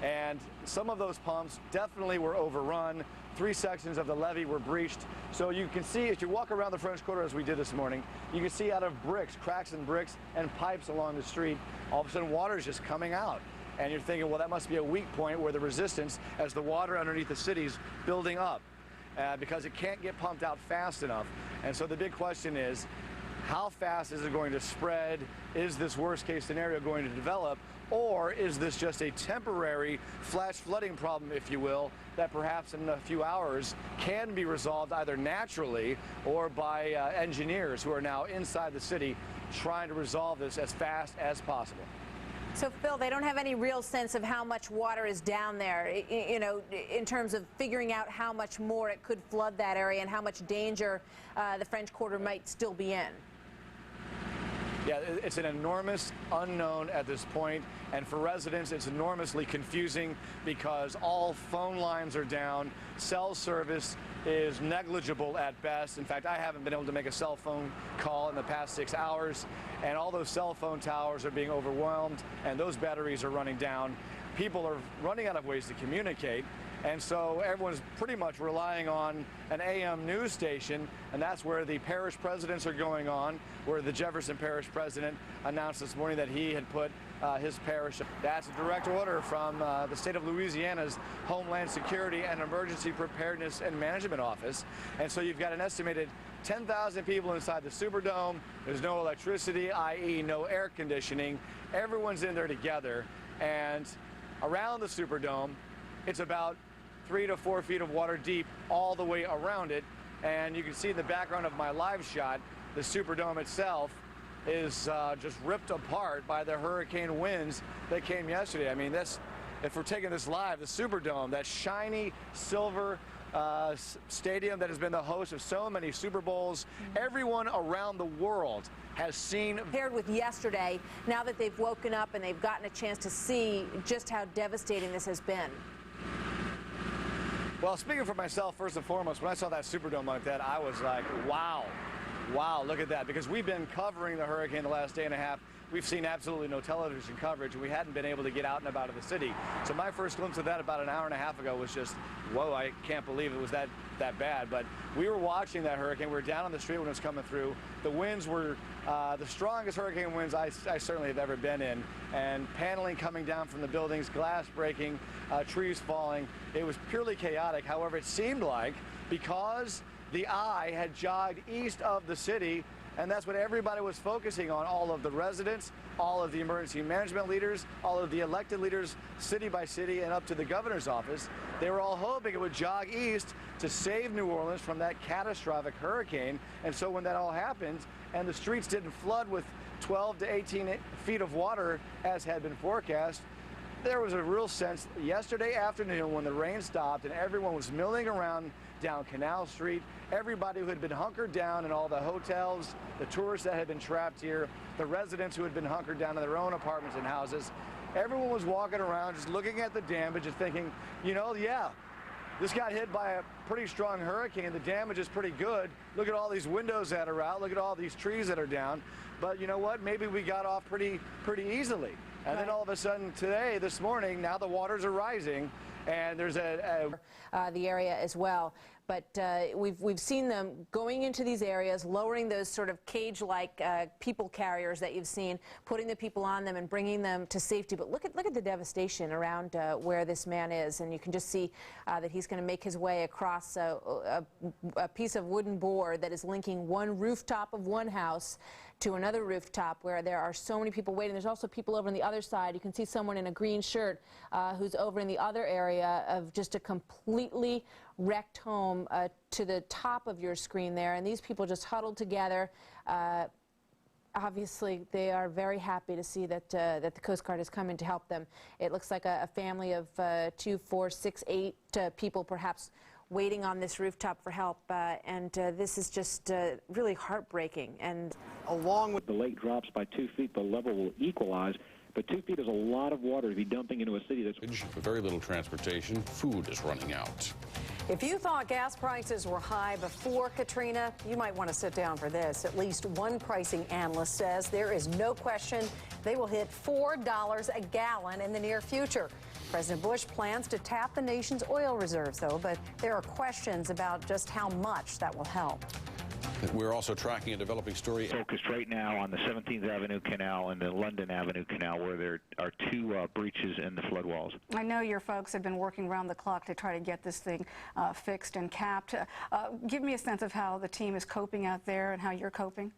And some of those pumps definitely were overrun. 3 sections of the levee were breached. So you can see, if you walk around the French Quarter as we did this morning, you can see out of bricks, cracks in bricks and pipes along the street, all of a sudden water is just coming out. And you're thinking, well, that must be a weak point where the resistance as the water underneath the city's building up because it can't get pumped out fast enough. And so the big question is, how fast is it going to spread? Is this worst case scenario going to develop? Or is this just a temporary flash flooding problem, if you will, that perhaps in a few hours can be resolved either naturally or by engineers who are now inside the city trying to resolve this as fast as possible? So, Phil, they don't have any real sense of how much water is down there, you know, in terms of figuring out how much more it could flood that area and how much danger the French Quarter might still be in. Yeah, it's an enormous unknown at this point, and for residents, it's enormously confusing because all phone lines are down, cell service is negligible at best. In fact, I haven't been able to make a cell phone call in the past 6 hours, and all those cell phone towers are being overwhelmed, and those batteries are running down. People are running out of ways to communicate. And so everyone's pretty much relying on an AM news station, and that's where the parish presidents are going on, where the Jefferson Parish president announced this morning that he had put his parish. That's a direct order from the state of Louisiana's Homeland Security and Emergency Preparedness and Management Office. And so you've got an estimated 10,000 people inside the Superdome. There's no electricity, i.e. no air conditioning. Everyone's in there together, and around the Superdome, it's about 3 to 4 feet of water deep all the way around it. And you can see in the background of my live shot, the Superdome itself is just ripped apart by the hurricane winds that came yesterday. I mean, if we're taking this live, the Superdome, that shiny silver stadium that has been the host of so many Super Bowls, everyone around the world has seen. Compared with yesterday, now that they've woken up and they've gotten a chance to see just how devastating this has been. Well, speaking for myself, first and foremost, when I saw that Superdome like that, I was like, wow, look at that. Because we've been covering the hurricane the last day and a half. We've seen absolutely no television coverage, and we hadn't been able to get out and about of the city. So my first glimpse of that about an hour and a half ago was just, whoa, I can't believe it was that bad. But we were watching that hurricane. We were down on the street when it was coming through. The winds were the strongest hurricane winds I certainly have ever been in. And paneling coming down from the buildings, glass breaking, trees falling. It was purely chaotic. However, it seemed like because the eye had jogged east of the city, and that's what everybody was focusing on, all of the residents, all of the emergency management leaders, all of the elected leaders, city by city and up to the governor's office. They were all hoping it would jog east to save New Orleans from that catastrophic hurricane. And so when that all happened and the streets didn't flood with 12 to 18 feet of water as had been forecast. There was a real sense yesterday afternoon when the rain stopped and everyone was milling around down Canal Street. Everybody who had been hunkered down in all the hotels, the tourists that had been trapped here, the residents who had been hunkered down in their own apartments and houses, everyone was walking around just looking at the damage and thinking, you know, yeah, this got hit by a pretty strong hurricane. The damage is pretty good. Look at all these windows that are out. Look at all these trees that are down. But you know what? Maybe we got off pretty easily. And then all of a sudden today, this morning, now the waters are rising, and there's the area as well. But we've seen them going into these areas, lowering those sort of cage-like people carriers that you've seen, putting the people on them and bringing them to safety. But look at the devastation around where this man is, and you can just see that he's going to make his way across a piece of wooden board that is linking one rooftop of one house to another rooftop where there are so many people waiting. There's also people over on the other side. You can see someone in a green shirt who's over in the other area of just a completely wrecked home to the top of your screen there. And these people just huddled together. Obviously, they are very happy to see that that the Coast Guard has come in to help them. It looks like a family of 2, 4, 6, 8 people perhaps waiting on this rooftop for help, and this is just really heartbreaking. And along with the lake drops by 2 feet, the level will equalize. But 2 feet is a lot of water to be dumping into a city that's very little transportation. Food is running out. If you thought gas prices were high before Katrina, you might want to sit down for this. At least one pricing analyst says there is no question they will hit $4 a gallon in the near future. President Bush plans to tap the nation's oil reserves, though, but there are questions about just how much that will help. We're also tracking a developing story. Focused right now on the 17th Avenue Canal and the London Avenue Canal, where there are 2 breaches in the flood walls. I know your folks have been working around the clock to try to get this thing fixed and capped. Give me a sense of how the team is coping out there and how you're coping.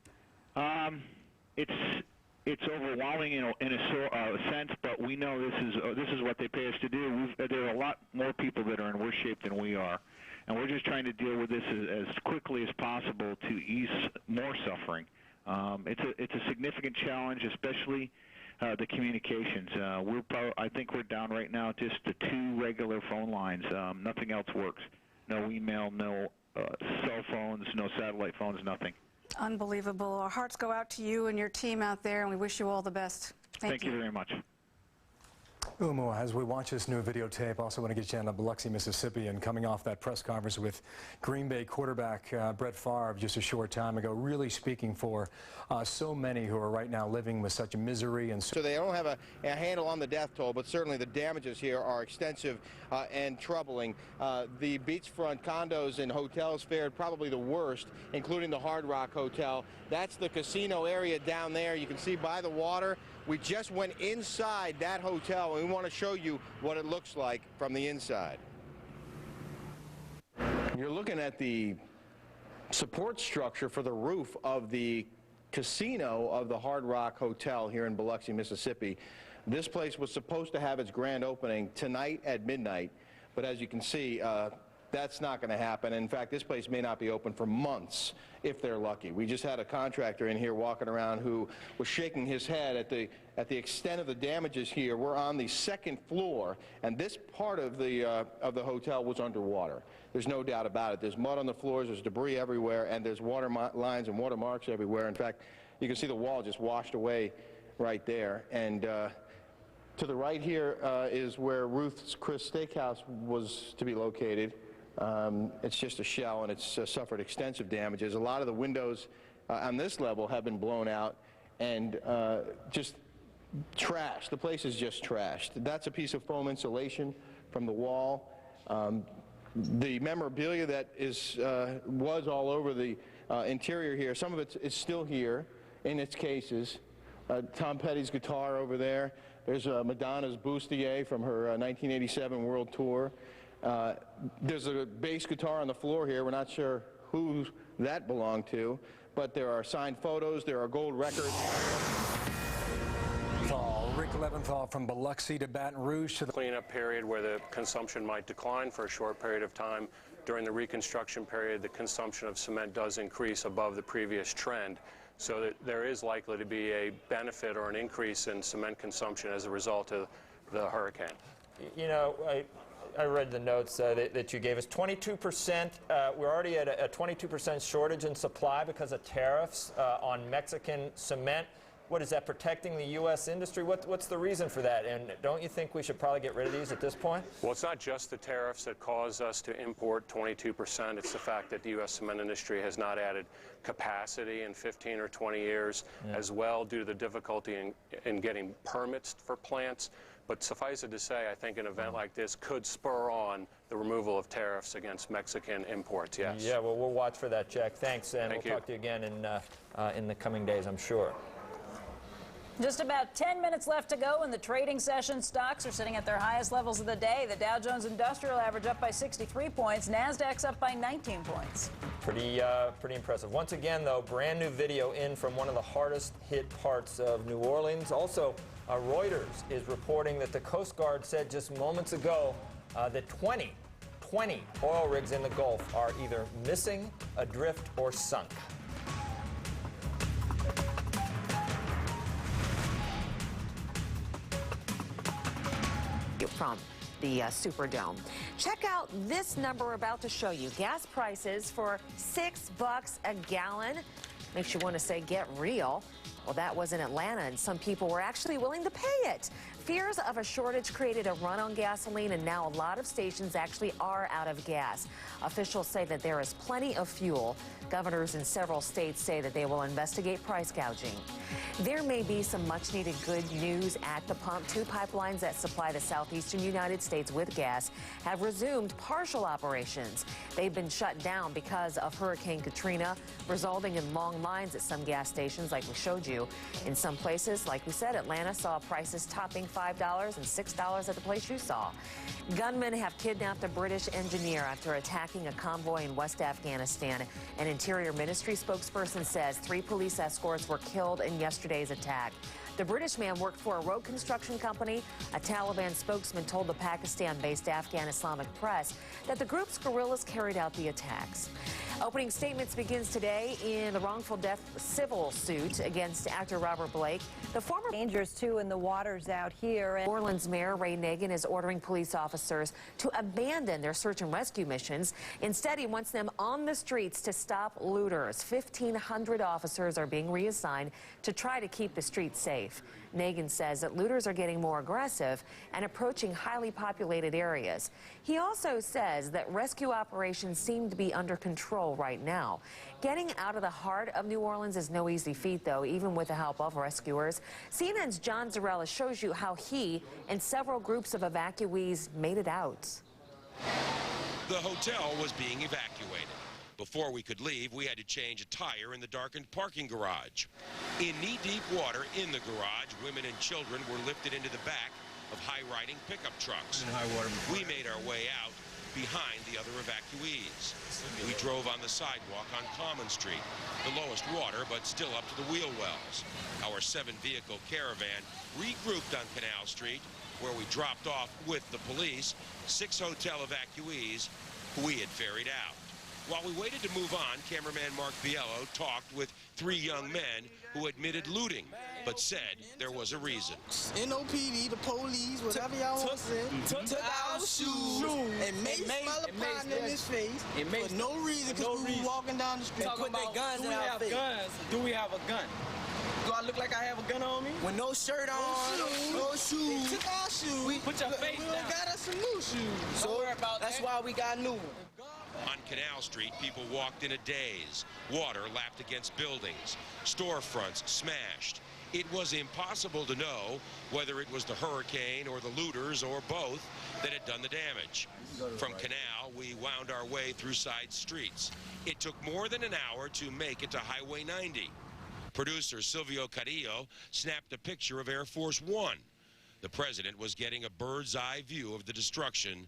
It's overwhelming in a sense, but we know this is what they pay us to do. There are a lot more people that are in worse shape than we are. And we're just trying to deal with this as quickly as possible to ease more suffering. It's a significant challenge, especially the communications. I think we're down right now just to 2 regular phone lines. Nothing else works. No email, no cell phones, no satellite phones, nothing. Unbelievable. Our hearts go out to you and your team out there, and we wish you all the best. Thank you very much. Umo, as we watch this new videotape, I also want to get you down to Biloxi, Mississippi, and coming off that press conference with Green Bay quarterback Brett Favre just a short time ago, really speaking for so many who are right now living with such misery. And so they don't have a handle on the death toll, but certainly the damages here are extensive and troubling. The beachfront condos and hotels fared probably the worst, including the Hard Rock Hotel. That's the casino area down there. You can see by the water. We just went inside that hotel, and we want to show you what it looks like from the inside. You're looking at the support structure for the roof of the casino of the Hard Rock Hotel here in Biloxi, Mississippi. This place was supposed to have its grand opening tonight at midnight, but as you can see, that's not going to happen. In fact, this place may not be open for months if they're lucky. We just had a contractor in here walking around who was shaking his head at the extent of the damages here. We're on the 2nd floor, and this part of the hotel was underwater. There's no doubt about it. There's mud on the floors, there's debris everywhere, and there's water lines and water marks everywhere. In fact, you can see the wall just washed away right there. And to the right here is where Ruth's Chris Steakhouse was to be located. It's just a shell, and it's suffered extensive damages. A lot of the windows on this level have been blown out and just trashed. The place is just trashed. That's a piece of foam insulation from the wall. The memorabilia that was all over the interior here, some of it is still here in its cases. Tom Petty's guitar over there. There's Madonna's bustier from her 1987 World Tour. There's a bass guitar on the floor here. We're not sure who that belonged to, but there are signed photos, there are gold records. Rick Leventhal from Biloxi to Baton Rouge to the cleanup period where the consumption might decline for a short period of time. During the reconstruction period, the consumption of cement does increase above the previous trend. So that there is likely to be a benefit or an increase in cement consumption as a result of the hurricane. You know, I read the notes that you gave us. 22%, we're already at a 22% shortage in supply because of tariffs on Mexican cement. What is that, protecting the U.S. industry? What's the reason for that? And don't you think we should probably get rid of these at this point? Well, it's not just the tariffs that cause us to import 22%. It's the fact that the U.S. cement industry has not added capacity in 15 or 20 years, as well, due to the difficulty in getting permits for plants. But suffice it to say, I think an event like this could spur on the removal of tariffs against Mexican imports, yes. Yeah, well, we'll watch for that, Jack. Thanks, and we'll talk to you again in the coming days, I'm sure. Just about 10 minutes left to go in the trading session. Stocks are sitting at their highest levels of the day. The Dow Jones Industrial Average up by 63 points. NASDAQ's up by 19 points. Pretty impressive. Once again, though, brand new video in from one of the hardest hit parts of New Orleans. Also, Reuters is reporting that the Coast Guard said just moments ago that 20 oil rigs in the Gulf are either missing, adrift, or sunk. From the Superdome. Check out this number we're about to show you. Gas prices for $6 a gallon. Makes you want to say, get real. Well, that was in Atlanta, and some people were actually willing to pay it. Fears of a shortage created a run on gasoline, and now a lot of stations actually are out of gas. Officials say that there is plenty of fuel. Governors in several states say that they will investigate price gouging. There may be some much-needed good news at the pump. Two pipelines that supply the southeastern United States with gas have resumed partial operations. They've been shut down because of Hurricane Katrina, resulting in long lines at some gas stations, like we showed you. In some places, like we said, Atlanta saw prices topping $5 and $6 at the place you saw. Gunmen have kidnapped a British engineer after attacking a convoy in West Afghanistan. An Interior Ministry spokesperson says 3 police escorts were killed in yesterday's attack. The British man worked for a road construction company. A Taliban spokesman told the Pakistan-based Afghan Islamic Press that the group's guerrillas carried out the attacks. Opening statements begins today in the wrongful death civil suit against actor Robert Blake. The former dangers, too, in the waters out here. New Orleans Mayor Ray Nagin is ordering police officers to abandon their search and rescue missions. Instead, he wants them on the streets to stop looters. 1,500 officers are being reassigned to try to keep the streets safe. Nagin says that looters are getting more aggressive and approaching highly populated areas. He also says that rescue operations seem to be under control right now. Getting out of the heart of New Orleans is no easy feat, though, even with the help of rescuers. CNN's John Zarella shows you how he and several groups of evacuees made it out. The hotel was being evacuated. Before we could leave, we had to change a tire in the darkened parking garage. In knee-deep water in the garage, women and children were lifted into the back of high-riding pickup trucks. We made our way out behind the other evacuees. We drove on the sidewalk on Common Street, the lowest water, but still up to the wheel wells. Our 7-vehicle caravan regrouped on Canal Street, where we dropped off with the police 6 hotel evacuees who we had ferried out. While we waited to move on, cameraman Mark Biello talked with 3 young men who admitted looting, but said there was a reason. NOPD, the police, whatever y'all want to say, took our shoes and made smell a partner in his face for no reason, because we were walking down the street. Put their guns in our face. Do we have a gun? Do I look like I have a gun on me? With no shirt on, no shoes. They took our shoes. Put your face down. We don't got us some new shoes. So that's why we got new ones. On Canal Street, people walked in a daze. Water lapped against buildings. Storefronts smashed. It was impossible to know whether it was the hurricane or the looters or both that had done the damage. From Canal, we wound our way through side streets. It took more than an hour to make it to Highway 90. Producer Silvio Carrillo snapped a picture of Air Force One. The president was getting a bird's-eye view of the destruction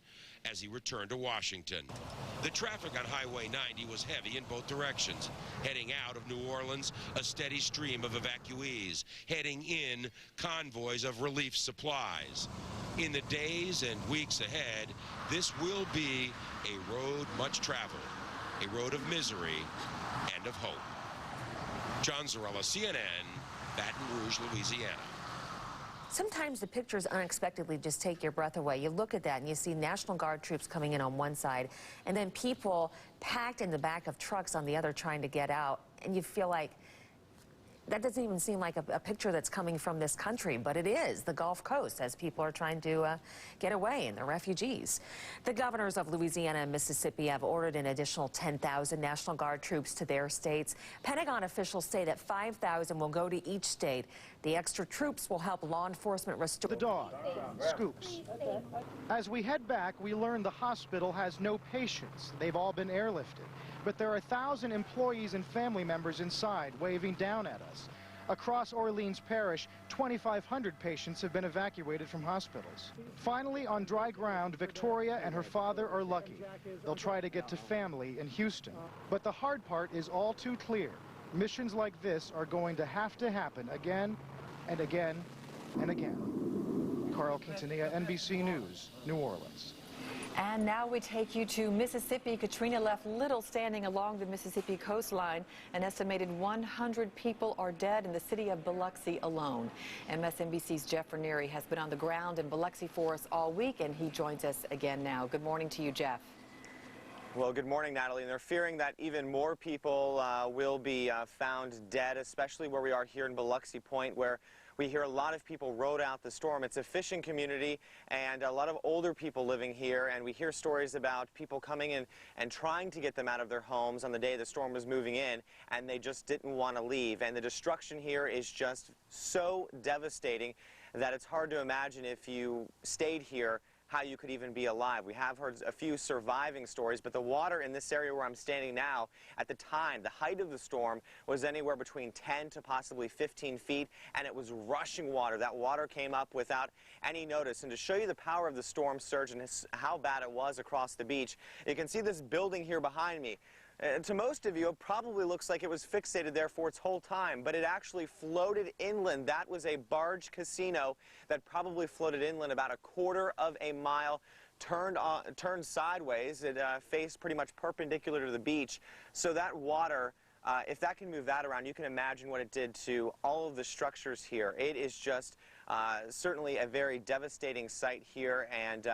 as he returned to Washington. The traffic on Highway 90 was heavy in both directions. Heading out of New Orleans, a steady stream of evacuees. Heading in, convoys of relief supplies. In the days and weeks ahead, this will be a road much traveled, a road of misery and of hope. John Zarella, CNN, Baton Rouge, Louisiana. Sometimes the pictures unexpectedly just take your breath away. You look at that and you see National Guard troops coming in on one side and then people packed in the back of trucks on the other trying to get out, and you feel like that doesn't even seem like a picture that's coming from this country, but it is the Gulf Coast as people are trying to get away and they're refugees. The governors of Louisiana and Mississippi have ordered an additional 10,000 National Guard troops to their states. Pentagon officials say that 5,000 will go to each state. The extra troops will help law enforcement restore the dog, Scoops. As we head back, we learn the hospital has no patients. They've all been airlifted. But there are 1,000 employees and family members inside waving down at us. Across Orleans Parish, 2,500 patients have been evacuated from hospitals. Finally, on dry ground, Victoria and her father are lucky. They'll try to get to family in Houston. But the hard part is all too clear. Missions like this are going to happen again and again and again. Carl Quintanilla, NBC News, New Orleans. And now we take you to Mississippi. Katrina left little standing along the Mississippi coastline. An estimated 100 people are dead in the city of Biloxi alone. MSNBC's Jeff Ranieri has been on the ground in Biloxi for us all week, and he joins us again now. Good morning to you, Jeff. Well, good morning, Natalie. And they're fearing that even more people will be found dead, especially where we are here in Biloxi Point, where we hear a lot of people rode out the storm. It's a fishing community and a lot of older people living here, and we hear stories about people coming in and trying to get them out of their homes on the day the storm was moving in, and they just didn't want to leave. And the destruction here is just so devastating that it's hard to imagine if you stayed here how you could even be alive. We have heard a few surviving stories, but the water in this area where I'm standing now, at the time, the height of the storm was anywhere between 10 to possibly 15 feet, and it was rushing water. That water came up without any notice. And to show you the power of the storm surge and how bad it was across the beach, you can see this building here behind me. To most of you, it probably looks like it was fixated there for its whole time, but it actually floated inland. That was a barge casino that probably floated inland about a quarter of a mile, turned sideways. It faced pretty much perpendicular to the beach. So that water, if that can move that around, you can imagine what it did to all of the structures here. It is just certainly a very devastating sight here, and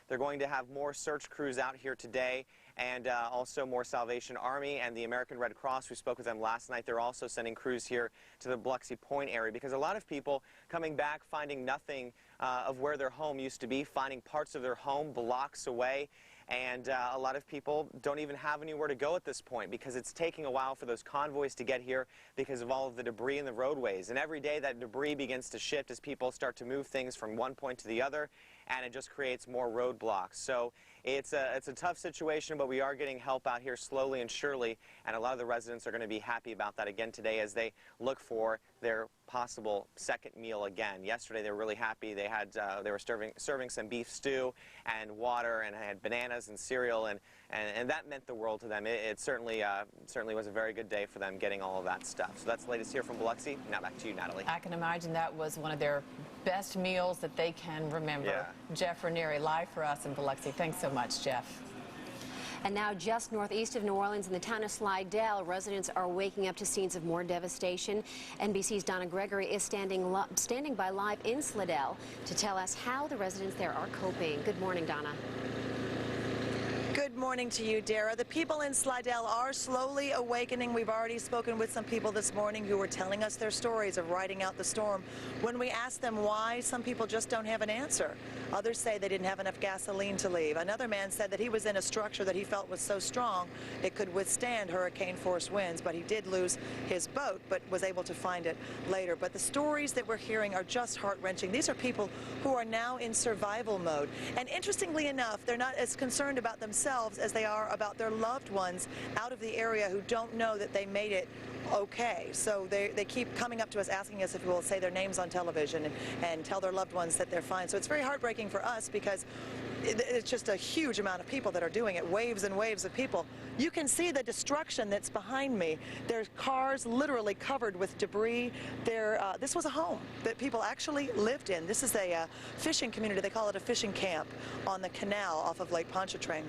they're going to have more search crews out here today, and also more Salvation Army and the American Red Cross. We spoke with them last night. They're also sending crews here to the Biloxi Point area because a lot of people coming back finding nothing of where their home used to be, finding parts of their home blocks away. And a lot of people don't even have anywhere to go at this point because it's taking a while for those convoys to get here because of all of the debris in the roadways. And every day that debris begins to shift as people start to move things from one point to the other, and it just creates more roadblocks. So it's a tough situation, but we are getting help out here slowly and surely, and a lot of the residents are going to be happy about that again today as they look for their possible second meal again. Yesterday they were really happy. They were serving some beef stew and water, and had bananas and cereal, and that meant the world to them. It certainly was a very good day for them getting all of that stuff. So that's the latest here from Biloxi. Now back to you, Natalie. I can imagine that was one of their best meals that they can remember. Yeah. Jeff Ranieri, live for us in Biloxi. Thanks so much, Jeff. And now just northeast of New Orleans in the town of Slidell, residents are waking up to scenes of more devastation. NBC's Donna Gregory is standing by live in Slidell to tell us how the residents there are coping. Good morning, Donna. Good morning to you, Dara. The people in Slidell are slowly awakening. We've already spoken with some people this morning who were telling us their stories of riding out the storm. When we asked them why, some people just don't have an answer. Others say they didn't have enough gasoline to leave. Another man said that he was in a structure that he felt was so strong it could withstand hurricane-force winds, but he did lose his boat, but was able to find it later. But the stories that we're hearing are just heart-wrenching. These are people who are now in survival mode. And interestingly enough, they're not as concerned about themselves as they are about their loved ones out of the area who don't know that they made it okay. So they keep coming up to us asking us if we will say their names on television and tell their loved ones that they're fine. So it's very heartbreaking for us because it's just a huge amount of people that are doing it, waves and waves of people. You can see the destruction that's behind me. There's cars literally covered with debris. This was a home that people actually lived in. This is a fishing community. They call it a fishing camp on the canal off of Lake Pontchartrain.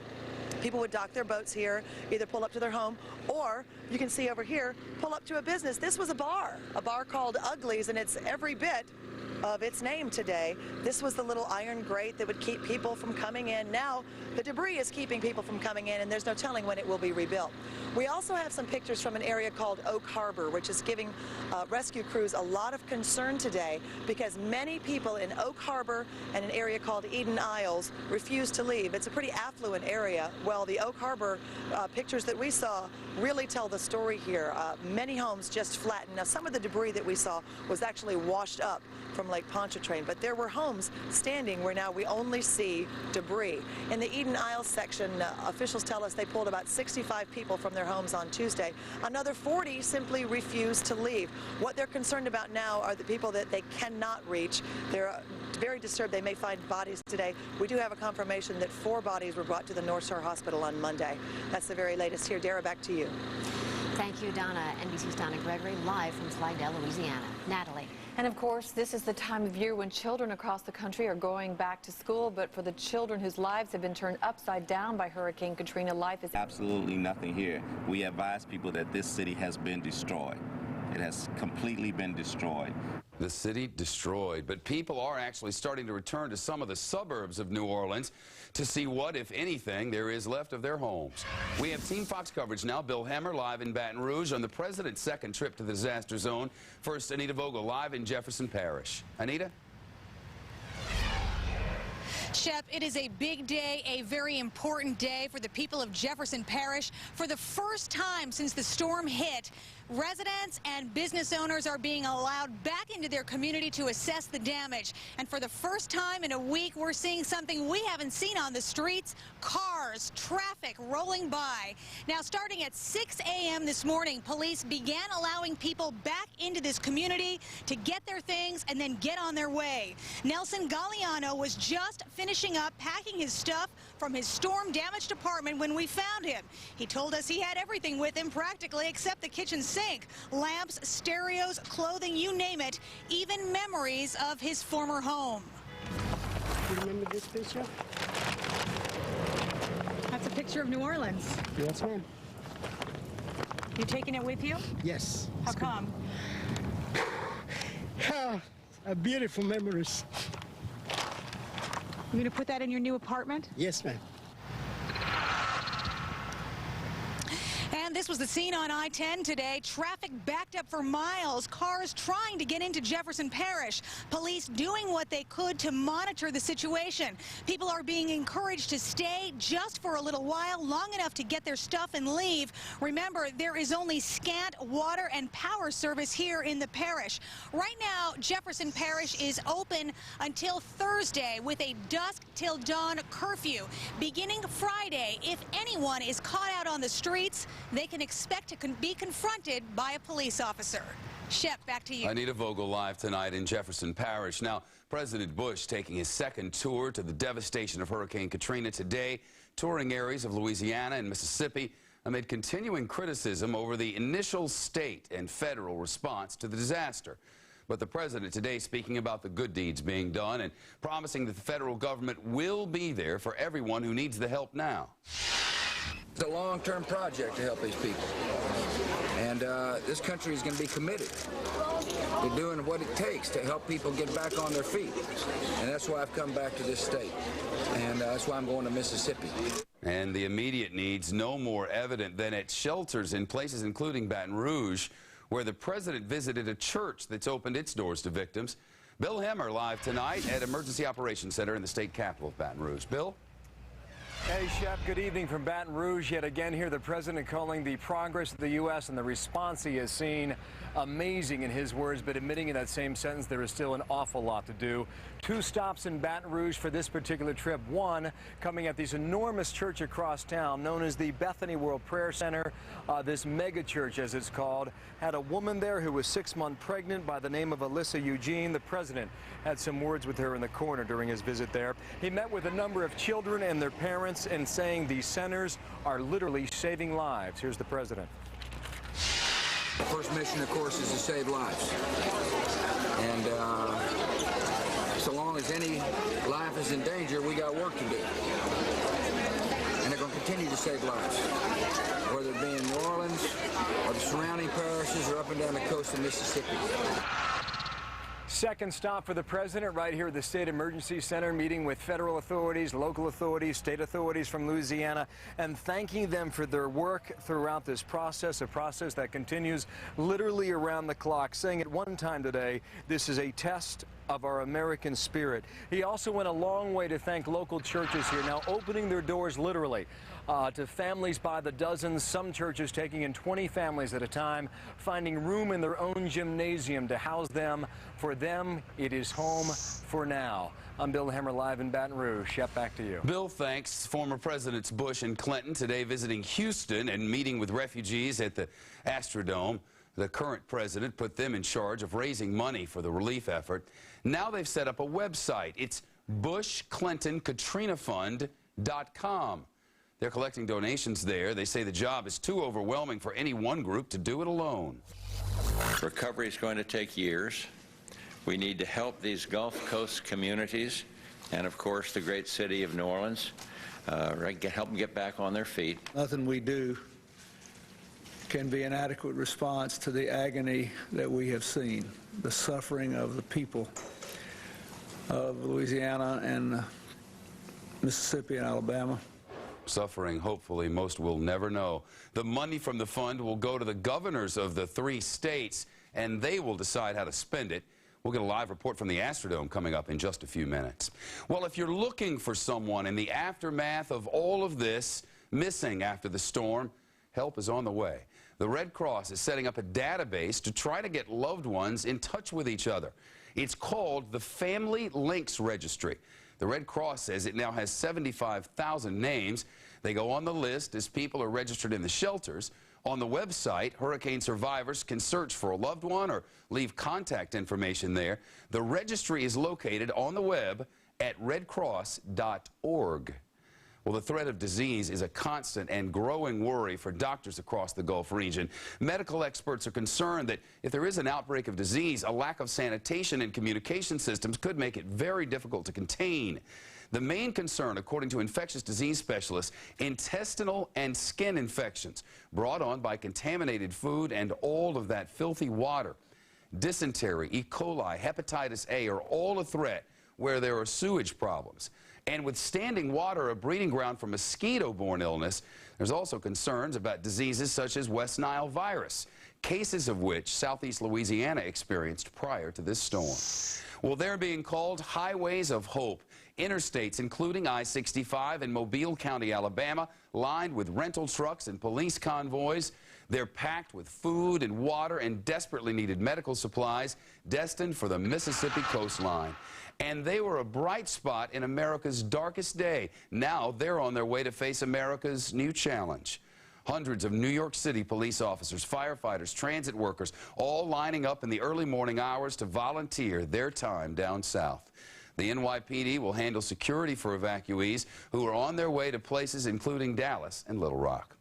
People would dock their boats here, either pull up to their home, or you can see over here, pull up to a business. This was a bar called Ugly's, and it's every bit of its name today. This was the little iron grate that would keep people from coming in. Now the debris is keeping people from coming in, and there's no telling when it will be rebuilt. We also have some pictures from an area called Oak Harbor, which is giving rescue crews a lot of concern today because many people in Oak Harbor and an area called Eden Isles refuse to leave. It's a pretty affluent area. Well, the Oak Harbor pictures that we saw really tell the story here. Many homes just flattened. Now, some of the debris that we saw was actually washed up from Lake Pontchartrain, but there were homes standing where now we only see debris. In the Eden Isles section, officials tell us they pulled about 65 people from their homes on Tuesday. Another 40 simply refused to leave. What they're concerned about now are the people that they cannot reach. They're very disturbed. They may find bodies today. We do have a confirmation that 4 bodies were brought to the North Shore Hospital on Monday. That's the very latest here. Dara, back to you. Thank you, Donna. NBC's Donna Gregory, live from Slidell, Louisiana. Natalie. And of course, this is the time of year when children across the country are going back to school, but for the children whose lives have been turned upside down by Hurricane Katrina, life is absolutely nothing here. We advise people that this city has been destroyed. It has completely been destroyed. The city destroyed, but people are actually starting to return to some of the suburbs of New Orleans to see what, if anything, there is left of their homes. We have Team Fox coverage now. Bill Hemmer live in Baton Rouge on the president's second trip to the disaster zone. First, Anita Vogel live in Jefferson Parish. Anita? Shep, it is a big day, a very important day for the people of Jefferson Parish. For the first time since the storm hit, residents and business owners are being allowed back into their community to assess the damage. And for the first time in a week, we're seeing something we haven't seen on the streets: cars, traffic rolling by. Now, starting at 6 a.m. this morning, police began allowing people back into this community to get their things and then get on their way. Nelson Galliano was just finishing up packing his stuff from his storm-damaged apartment when we found him. He told us he had everything with him practically except the kitchen sink, lamps, stereos, clothing, you name it, even memories of his former home. You remember this picture? That's a picture of New Orleans. Yes, ma'am. You taking it with you? Yes. How come? Beautiful memories. You gonna put that in your new apartment? Yes, ma'am. And this was the scene on I-10 today. Traffic backed up for miles, cars trying to get into Jefferson Parish. Police doing what they could to monitor the situation. People are being encouraged to stay just for a little while, long enough to get their stuff and leave. Remember, there is only scant water and power service here in the parish. Right now, Jefferson Parish is open until Thursday with a dusk till dawn curfew. Beginning Friday, if anyone is caught out on the streets, they can expect to be confronted by a police officer. Shep, back to you. Anita Vogel live tonight in Jefferson Parish. Now, President Bush taking his second tour to the devastation of Hurricane Katrina today, touring areas of Louisiana and Mississippi amid continuing criticism over the initial state and federal response to the disaster. But the president today speaking about the good deeds being done and promising that the federal government will be there for everyone who needs the help now. It's a long-term project to help these people, and this country is going to be committed to doing what it takes to help people get back on their feet, and that's why I've come back to this state, and that's why I'm going to Mississippi. And the immediate needs no more evident than at shelters in places including Baton Rouge, where the president visited a church that's opened its doors to victims. Bill Hemmer live tonight at Emergency Operations Center in the state capital of Baton Rouge. Bill? Hey, Shep, good evening from Baton Rouge. Yet again here, the president calling the progress of the U.S. and the response he has seen amazing in his words, but admitting in that same sentence there is still an awful lot to do. 2 stops in Baton Rouge for this particular trip. One coming at this enormous church across town known as the Bethany World Prayer Center. This mega church, as it's called, had a woman there who was 6 months pregnant by the name of Alyssa Eugene. The president had some words with her in the corner during his visit there. He met with a number of children and their parents and saying these centers are literally saving lives. Here's the president. The first mission, of course, is to save lives. And so long as any life is in danger, we got work to do. And they're going to continue to save lives, whether it be in New Orleans or the surrounding parishes or up and down the coast of Mississippi. Second stop for the president right here at the State Emergency Center, meeting with federal authorities, local authorities, state authorities from Louisiana, and thanking them for their work throughout this process, a process that continues literally around the clock, saying at one time today, this is a test of our American spirit. He also went a long way to thank local churches here, now opening their doors literally to families by the dozens, some churches taking in 20 families at a time, finding room in their own gymnasium to house them. For them, it is home for now. I'm Bill Hemmer, live in Baton Rouge. Shep, back to you. Bill, thanks. Former Presidents Bush and Clinton today visiting Houston and meeting with refugees at the Superdome. The current president put them in charge of raising money for the relief effort. Now they've set up a website. It's BushClintonKatrinaFund.com. They're collecting donations there. They say the job is too overwhelming for any one group to do it alone. Recovery is going to take years. We need to help these Gulf Coast communities and, of course, the great city of New Orleans, help them get back on their feet. Nothing we do can be an adequate response to the agony that we have seen, the suffering of the people of Louisiana and Mississippi and Alabama. Suffering, hopefully, most will never know. The money from the fund will go to the governors of the 3 states, and they will decide how to spend it. We'll get a live report from the Superdome coming up in just a few minutes. Well, if you're looking for someone in the aftermath of all of this, missing after the storm, help is on the way. The Red Cross is setting up a database to try to get loved ones in touch with each other. It's called the Family Links Registry. The Red Cross says it now has 75,000 names. They go on the list as people are registered in the shelters. On the website, hurricane survivors can search for a loved one or leave contact information there. The registry is located on the web at redcross.org. Well, the threat of disease is a constant and growing worry for doctors across the Gulf region. Medical experts are concerned that if there is an outbreak of disease, a lack of sanitation and communication systems could make it very difficult to contain. The main concern, according to infectious disease specialists, intestinal and skin infections brought on by contaminated food and all of that filthy water. Dysentery, E. coli, hepatitis A are all a threat where there are sewage problems. And with standing water a breeding ground for mosquito-borne illness, there's also concerns about diseases such as West Nile virus, cases of which southeast Louisiana experienced prior to this storm. Well, they're being called highways of hope. Interstates, including I-65 in Mobile County, Alabama, lined with rental trucks and police convoys. They're packed with food and water and desperately needed medical supplies destined for the Mississippi coastline. And they were a bright spot in America's darkest day. Now they're on their way to face America's new challenge. Hundreds of New York City police officers, firefighters, transit workers, all lining up in the early morning hours to volunteer their time down south. The NYPD will handle security for evacuees who are on their way to places including Dallas and Little Rock.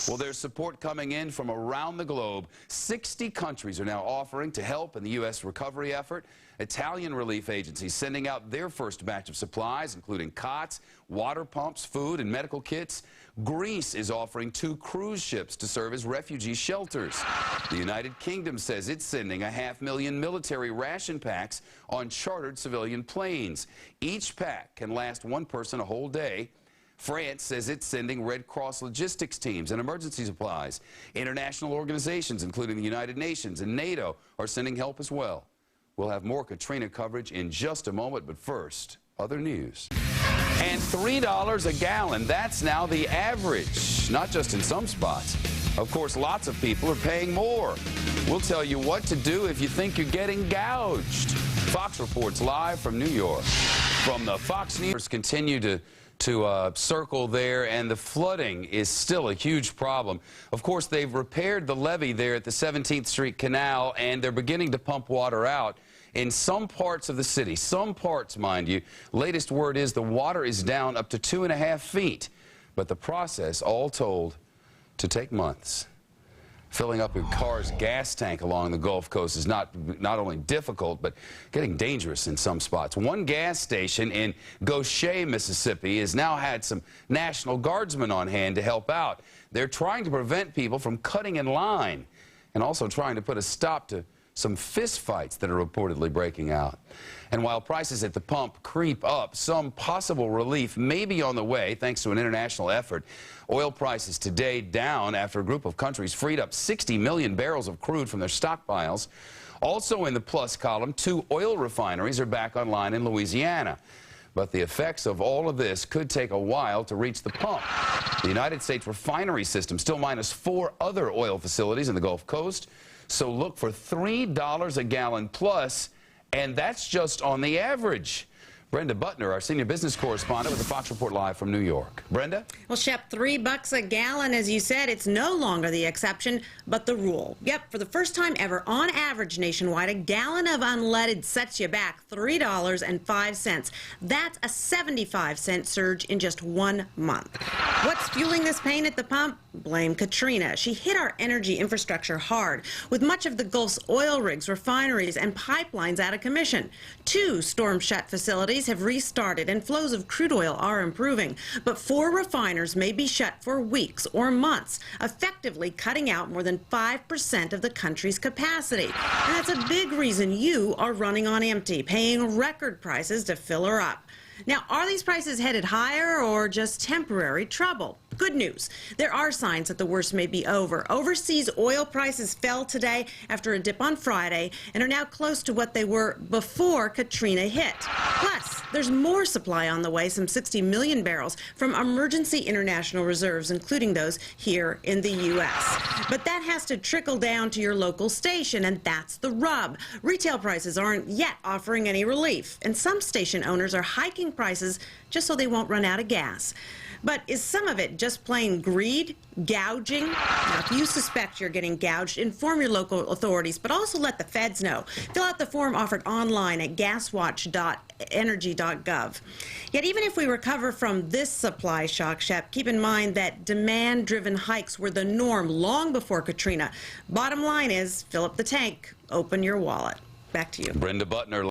Well, there's support coming in from around the globe. 60 countries are now offering to help in the U.S. recovery effort. Italian relief agencies sending out their first batch of supplies, including cots, water pumps, food, and medical kits. Greece is offering 2 cruise ships to serve as refugee shelters. The United Kingdom says it's sending 500,000 military ration packs on chartered civilian planes. Each pack can last one person a whole day. France says it's sending Red Cross logistics teams and emergency supplies. International organizations, including the United Nations and NATO, are sending help as well. We'll have more Katrina coverage in just a moment, but first, other news. And $3 a gallon, that's now the average, not just in some spots. Of course, lots of people are paying more. We'll tell you what to do if you think you're getting gouged. Fox reports live from New York. From the Fox News, continue to circle there, and the flooding is still a huge problem. Of course, they've repaired the levee there at the 17th Street Canal, and they're beginning to pump water out in some parts of the city. Some parts, mind you. Latest word is the water is down up to 2.5 feet, but the process, all told, to take months. Filling up your car's gas tank along the Gulf Coast is not only difficult, but getting dangerous in some spots. One gas station in Goshen, Mississippi, has now had some National Guardsmen on hand to help out. They're trying to prevent people from cutting in line and also trying to put a stop to some fistfights that are reportedly breaking out. And while prices at the pump creep up, some possible relief may be on the way thanks to an international effort. Oil prices today down after a group of countries freed up 60 million barrels of crude from their stockpiles. Also in the plus column, 2 oil refineries are back online in Louisiana. But the effects of all of this could take a while to reach the pump. The United States refinery system still minus 4 other oil facilities in the Gulf Coast. So look for $3 a gallon plus, and that's just on the average. Brenda Butner, our senior business correspondent with the Fox Report Live from New York. Brenda? Well, Shep, $3 a gallon, as you said, it's no longer the exception, but the rule. Yep, for the first time ever, on average nationwide, a gallon of unleaded sets you back $3.05. That's a 75-cent surge in just 1 month. What's fueling this pain at the pump? Blame Katrina. She hit our energy infrastructure hard, with much of the Gulf's oil rigs, refineries, and pipelines out of commission. 2 storm-shut facilities have restarted and flows of crude oil are improving, but 4 refiners may be shut for weeks or months, effectively cutting out more than 5% of the country's capacity. And that's a big reason you are running on empty, paying record prices to fill her up. Now, are these prices headed higher or just temporary trouble? Good news. There are signs that the worst may be over. Overseas oil prices fell today after a dip on Friday and are now close to what they were before Katrina hit. Plus, there's more supply on the way, some 60 million barrels from emergency international reserves, including those here in the U.S. But that has to trickle down to your local station, and that's the rub. Retail prices aren't yet offering any relief, and some station owners are hiking prices just so they won't run out of gas. But is some of it just plain greed, gouging? Now, if you suspect you're getting gouged, inform your local authorities, but also let the feds know. Fill out the form offered online at gaswatch.energy.gov. Yet even if we recover from this supply shock, Shep, keep in mind that demand-driven hikes were the norm long before Katrina. Bottom line is, fill up the tank, open your wallet. Back to you. Brenda Butner.